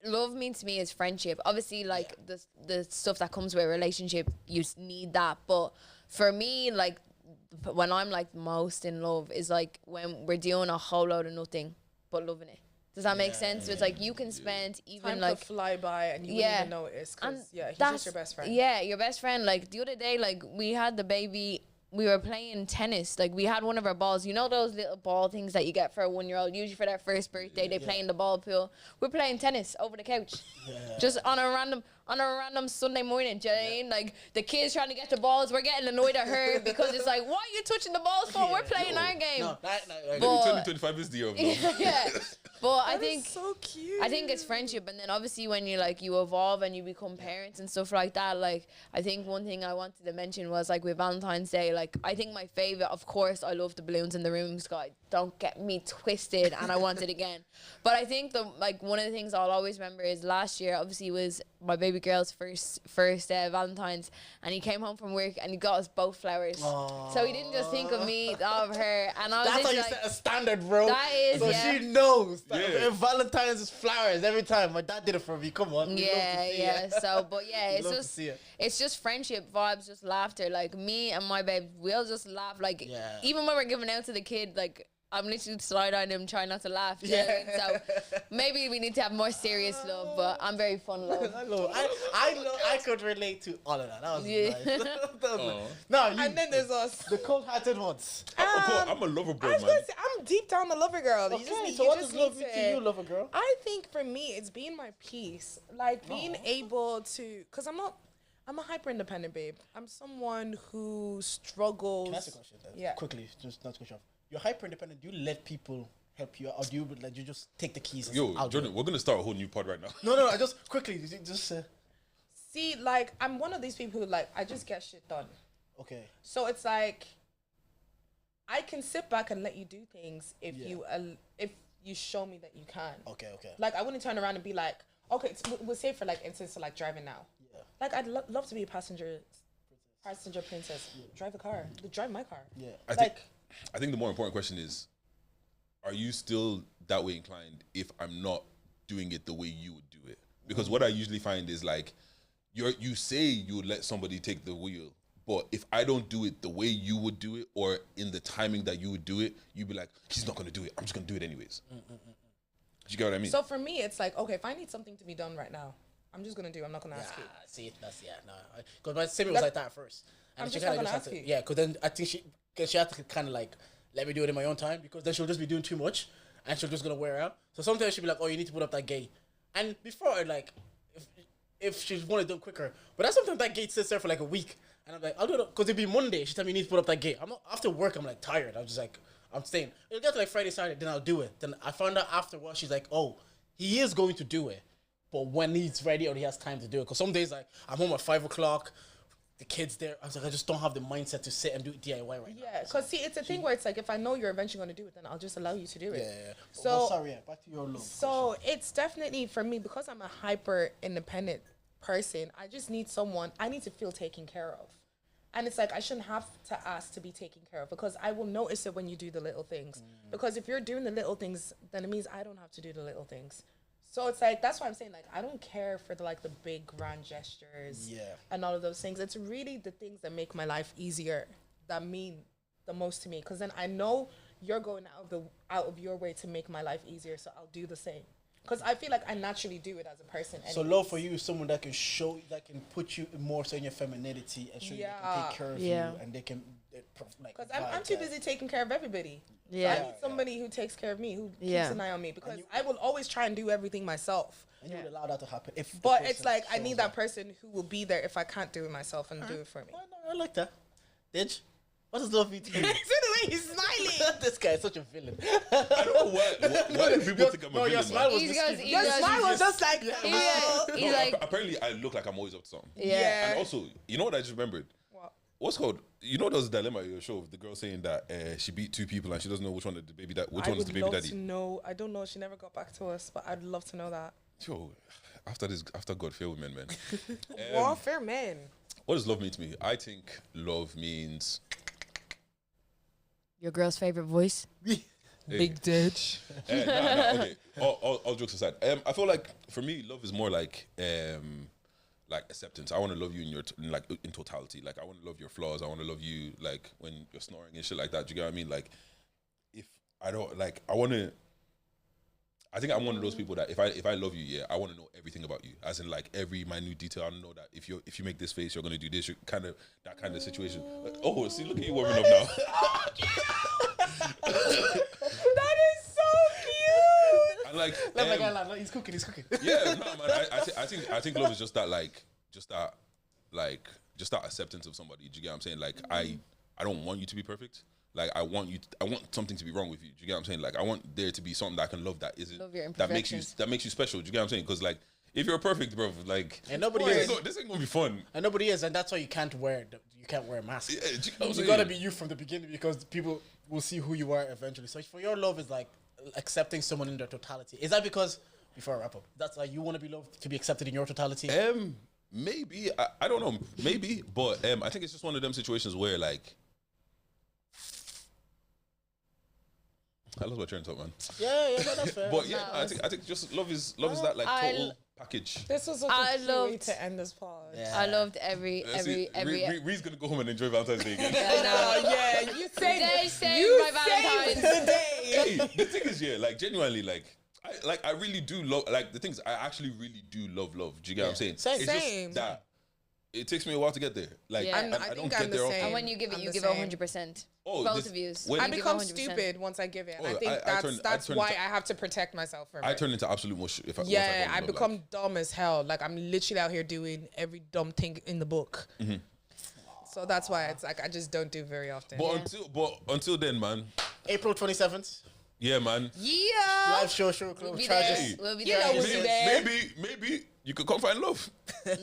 love means to me is friendship. Obviously, like the stuff that comes with a relationship, you need that. But for me, like when I'm like most in love is like when we're doing a whole load of nothing but loving it. Does that make sense? So it's like you can spend even Time like could fly by and you Yeah. wouldn't even notice. and Because yeah, he's that's- just your best friend. Yeah, your best friend. Like the other day, like we had the baby. We were playing tennis. Like we had one of our balls. You know those little ball things that you get for a 1-year-old, usually for their first birthday. They play in the ball pool. We're playing tennis over the couch, just on a random Sunday morning. Do you know what I mean? Like the kids trying to get the balls. We're getting annoyed at her because it's like, why are you touching the balls for? We're playing our game. No, But- 2025 is the year of love. Yeah, but I That think. is so cute. I think it's friendship, and then obviously when you evolve and you become parents and stuff like that. Like I think one thing I wanted to mention was like with Valentine's Day. Like I think my favorite, of course, I love the balloons in the room sky. Don't get me twisted, and I want it again. But I think one of the things I'll always remember is last year. Obviously, was my baby girl's first Valentine's, and he came home from work and he got us both flowers. So he didn't just think of me, of her, and I was That's how just you like, set a standard, bro. That is, so yeah. she knows. That Yeah. Valentine's is flowers every time. My dad did it for me. Come on. We love to Yeah, see yeah. it. So, but yeah, We it's love to just see it. it's just friendship vibes, just laughter. Like me and my babe, we'll just laugh. Like Yeah. even when we're giving out to the kid, like I'm literally side-eyeing him, trying not to laugh. So maybe we need to have more serious love, but I'm very fun love. I could relate to all of that. That was nice. No, you, And then there's us. the cold-hearted ones. I'm a lover boy, I was man. gonna say, I'm deep down a lover girl. You just Okay, need, so you what just does love need mean to you, lover girl? I think for me, it's being my peace. Like being able to, because I'm a hyper independent babe. I'm someone who struggles. Can I ask a question? Yeah. Quickly, just not to cut you off. You're hyper independent. Do you let people help you out, or do you like you just take the keys? And Yo, I'll do Jordan, it? we're gonna start a whole new pod right now. No. I just quickly, just See, like I'm one of these people who like I just get shit done. okay. So it's like I can sit back and let you do things if you show me that you can. Okay. Like I wouldn't turn around and be like, okay, we'll say for like instance, like driving now. Yeah. Like I'd love to be a passenger princess. Drive a car. Drive my car. Yeah. I think the more important question is, are you still that way inclined if I'm not doing it the way you would do it? Because what I usually find is like, you say you would let somebody take the wheel, but if I don't do it the way you would do it or in the timing that you would do it, you'd be like, he's not going to do it. I'm just going to do it anyways. Do you get what I mean? So for me, it's like, okay, if I need something to be done right now, I'm just going to do it. I'm not going to ask you. See, because my sibling was like that at first, and I'm then she just kind not of gonna just had ask to, you. yeah. Because then I think she had to kind of like let me do it in my own time, because then she'll just be doing too much, and she'll just gonna wear out. So sometimes she'll be like, "Oh, you need to put up that gate," and before I like, if she wanted to do it quicker, but then sometimes that gate sits there for like a week, and I'm like, I'll do it because it'd be Monday. She tell me you need to put up that gate. I'm not after work. I'm like tired. I'm just like I'm staying. It'll get to like Friday, Saturday, then I'll do it. Then I found out after a while she's like, "Oh, he is going to do it." But when he's ready or he has time to do it. Because some days, like, I'm home at 5 o'clock, the kid's there. I was like, I just don't have the mindset to sit and do DIY right now. Yeah, because see, it's a thing where it's like, if I know you're eventually going to do it, then I'll just allow you to do it. Yeah. So, Well, sorry, back to your love. So it's definitely for me, because I'm a hyper independent person, I just need someone, I need to feel taken care of. And it's like, I shouldn't have to ask to be taken care of, because I will notice it when you do the little things. Because if you're doing the little things, then it means I don't have to do the little things. So it's like, that's why I'm saying, like, I don't care for the big grand gestures and all of those things. It's really the things that make my life easier that mean the most to me. Because then I know you're going out of your way to make my life easier, so I'll do the same. Because I feel like I naturally do it as a person. So love for you is someone that can show, that can put you more so in your femininity and show you they can take care of you, and they can like. Because I'm too busy taking care of everybody. Yeah. I need somebody who takes care of me, who keeps an eye on me, because I will always try and do everything myself. And you would allow that to happen. But it's like, I need that person who will be there if I can't do it myself and do it for me. I like that. Didge, what does love mean to you? See the way he's smiling. This guy is such a villain. I don't know why do people think I'm a villain, your smile man? was Your smile was just like, He's like, Apparently, I look like I'm always up to something. yeah. And also, you know what I just remembered? What's called? You know, there was a dilemma at your show of the girl saying that she beat 2 people and she doesn't know which one is the baby daddy. I would love to know. I don't know. She never got back to us, but I'd love to know that. Yo, after God, fair women, man. Well, fair men. What does love mean to me? I think love means Your girl's favorite voice? Big ditch. okay. All jokes aside, I feel like for me, love is more like acceptance. I want to love you in totality. Like, I want to love your flaws. I want to love you like when you're snoring and shit like that. Do you get what I mean? Like, if I don't like, I think I'm one of those people that if I love you, yeah, I want to know everything about you, as in like every minute detail. I want to know that if you make this face, you're gonna do this. You're that kind of situation. Like, oh, see, look at you warming up now. That is so cute. And like, he's cooking. yeah, no, man. I think love is just that acceptance of somebody. Do you get what I'm saying? Like, I don't want you to be perfect. Like, I want something to be wrong with you. Do you get what I'm saying? Like, I want there to be something that I can love that isn't, Love your that makes you special. Do you get what I'm saying? Because like, if you're perfect, bro, like, And nobody is. this ain't gonna be fun. And nobody is, and that's why you can't wear a mask. Yeah, do you get what I'm You saying? gotta be you from the beginning, because people will see who you are eventually. So for your love is like accepting someone in their totality. Is that because, before I wrap up, that's like you want to be loved to be accepted in your totality? Maybe I don't know. Maybe, but I think it's just one of them situations where like. I lost my train of thought, man. Yeah, no, that's fair. But yeah, I think just love is that like total package. This was such I a cute way loved- to end this pod. Yeah. I loved every. Ree's gonna go home and enjoy Valentine's Day again. I know. Yeah, you say Today saved you my saved Valentines. the day. Hey, the thing is, yeah, like genuinely, I really do love, like the things I actually really do love. Do you get what I'm saying? Same. It's Same. just that it takes me a while to get there. Like, Yeah. and I I don't think I'm get the there same. often. And when you give it, I'm you the give same. 100%. Oh, Both this- of you. when- I You give become 100%. stupid once I give it. Oh, I think I turn that's into- why I have to protect myself from I it. turn into absolute mush if I once Yeah, fall I in love, become like. dumb as hell. Like I'm literally out here doing every dumb thing in the book. Mm-hmm. So that's why it's like I just don't do very often. But until then, man. April 27th. Yeah, man. Yeah. Live show club We'll be charges. there. We'll be You there. know we'll be there. Maybe you could come find love. Maybe.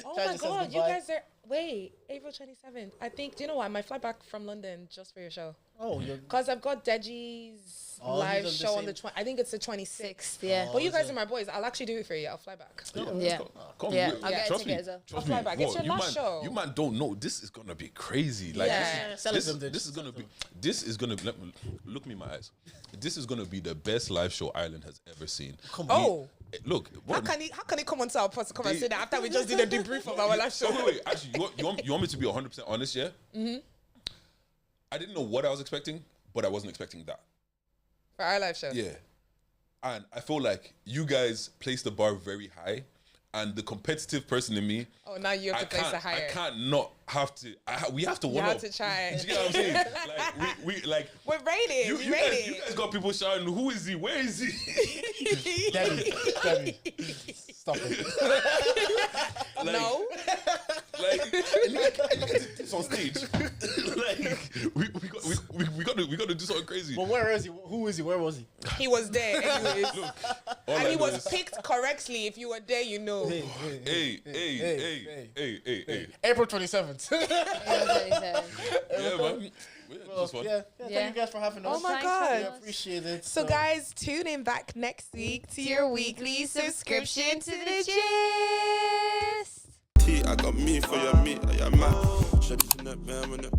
Oh Charge my yourself god, you goodbye. guys are wait, April 27th. I think do you know what? I might fly back from London just for your show. Oh, you're Cause I've got Deji's Oh, live he's on the show on the same- 20th. I think it's the 26th. Yeah. But you guys are my boys. I'll actually do it for you. I'll fly back. Yeah. Come Yeah, with- I'll get a trust ticket me. as well. Trust I'll fly me. back. It's What, your you last man, show. You man don't know. This is gonna be crazy. Like Yeah. Sell this, them, dude. this is gonna be. This is gonna let me, look me in my eyes. This is gonna be the best live show Ireland has ever seen. Oh. Look. How can he come onto our post to come and say that after we just did a debrief of our last show? Oh, wait. Actually, you want me to be 100% honest? Yeah. Mm-hmm. I didn't know what I was expecting, but I wasn't expecting that. For our live show. Yeah. And I feel like you guys placed the bar very high, and the competitive person in me. Oh, now you have to place it higher. I can't not have to. We have to You one have up. to try. Do you get what I'm saying? Like we like. We're rated. You rated. guys got people shouting, "Who is he? Where is he?" Debbie. Stop it. Like, No. like, and you get this on stage. Like, we got to do something crazy. But where is he? Who is he? Where was he? He was there anyways. Look, all And I he know was is- picked correctly. If you were there, you know. Hey. April 27th. Yeah, man. Yeah, this was fun. Yeah. Yeah. Thank you guys for having us. Oh my Thanks for God. having us. Appreciate it. So guys, tune in back next week to your weekly subscription to the gist. I got me for your meat, like, yeah, man. Shut it in that man when it.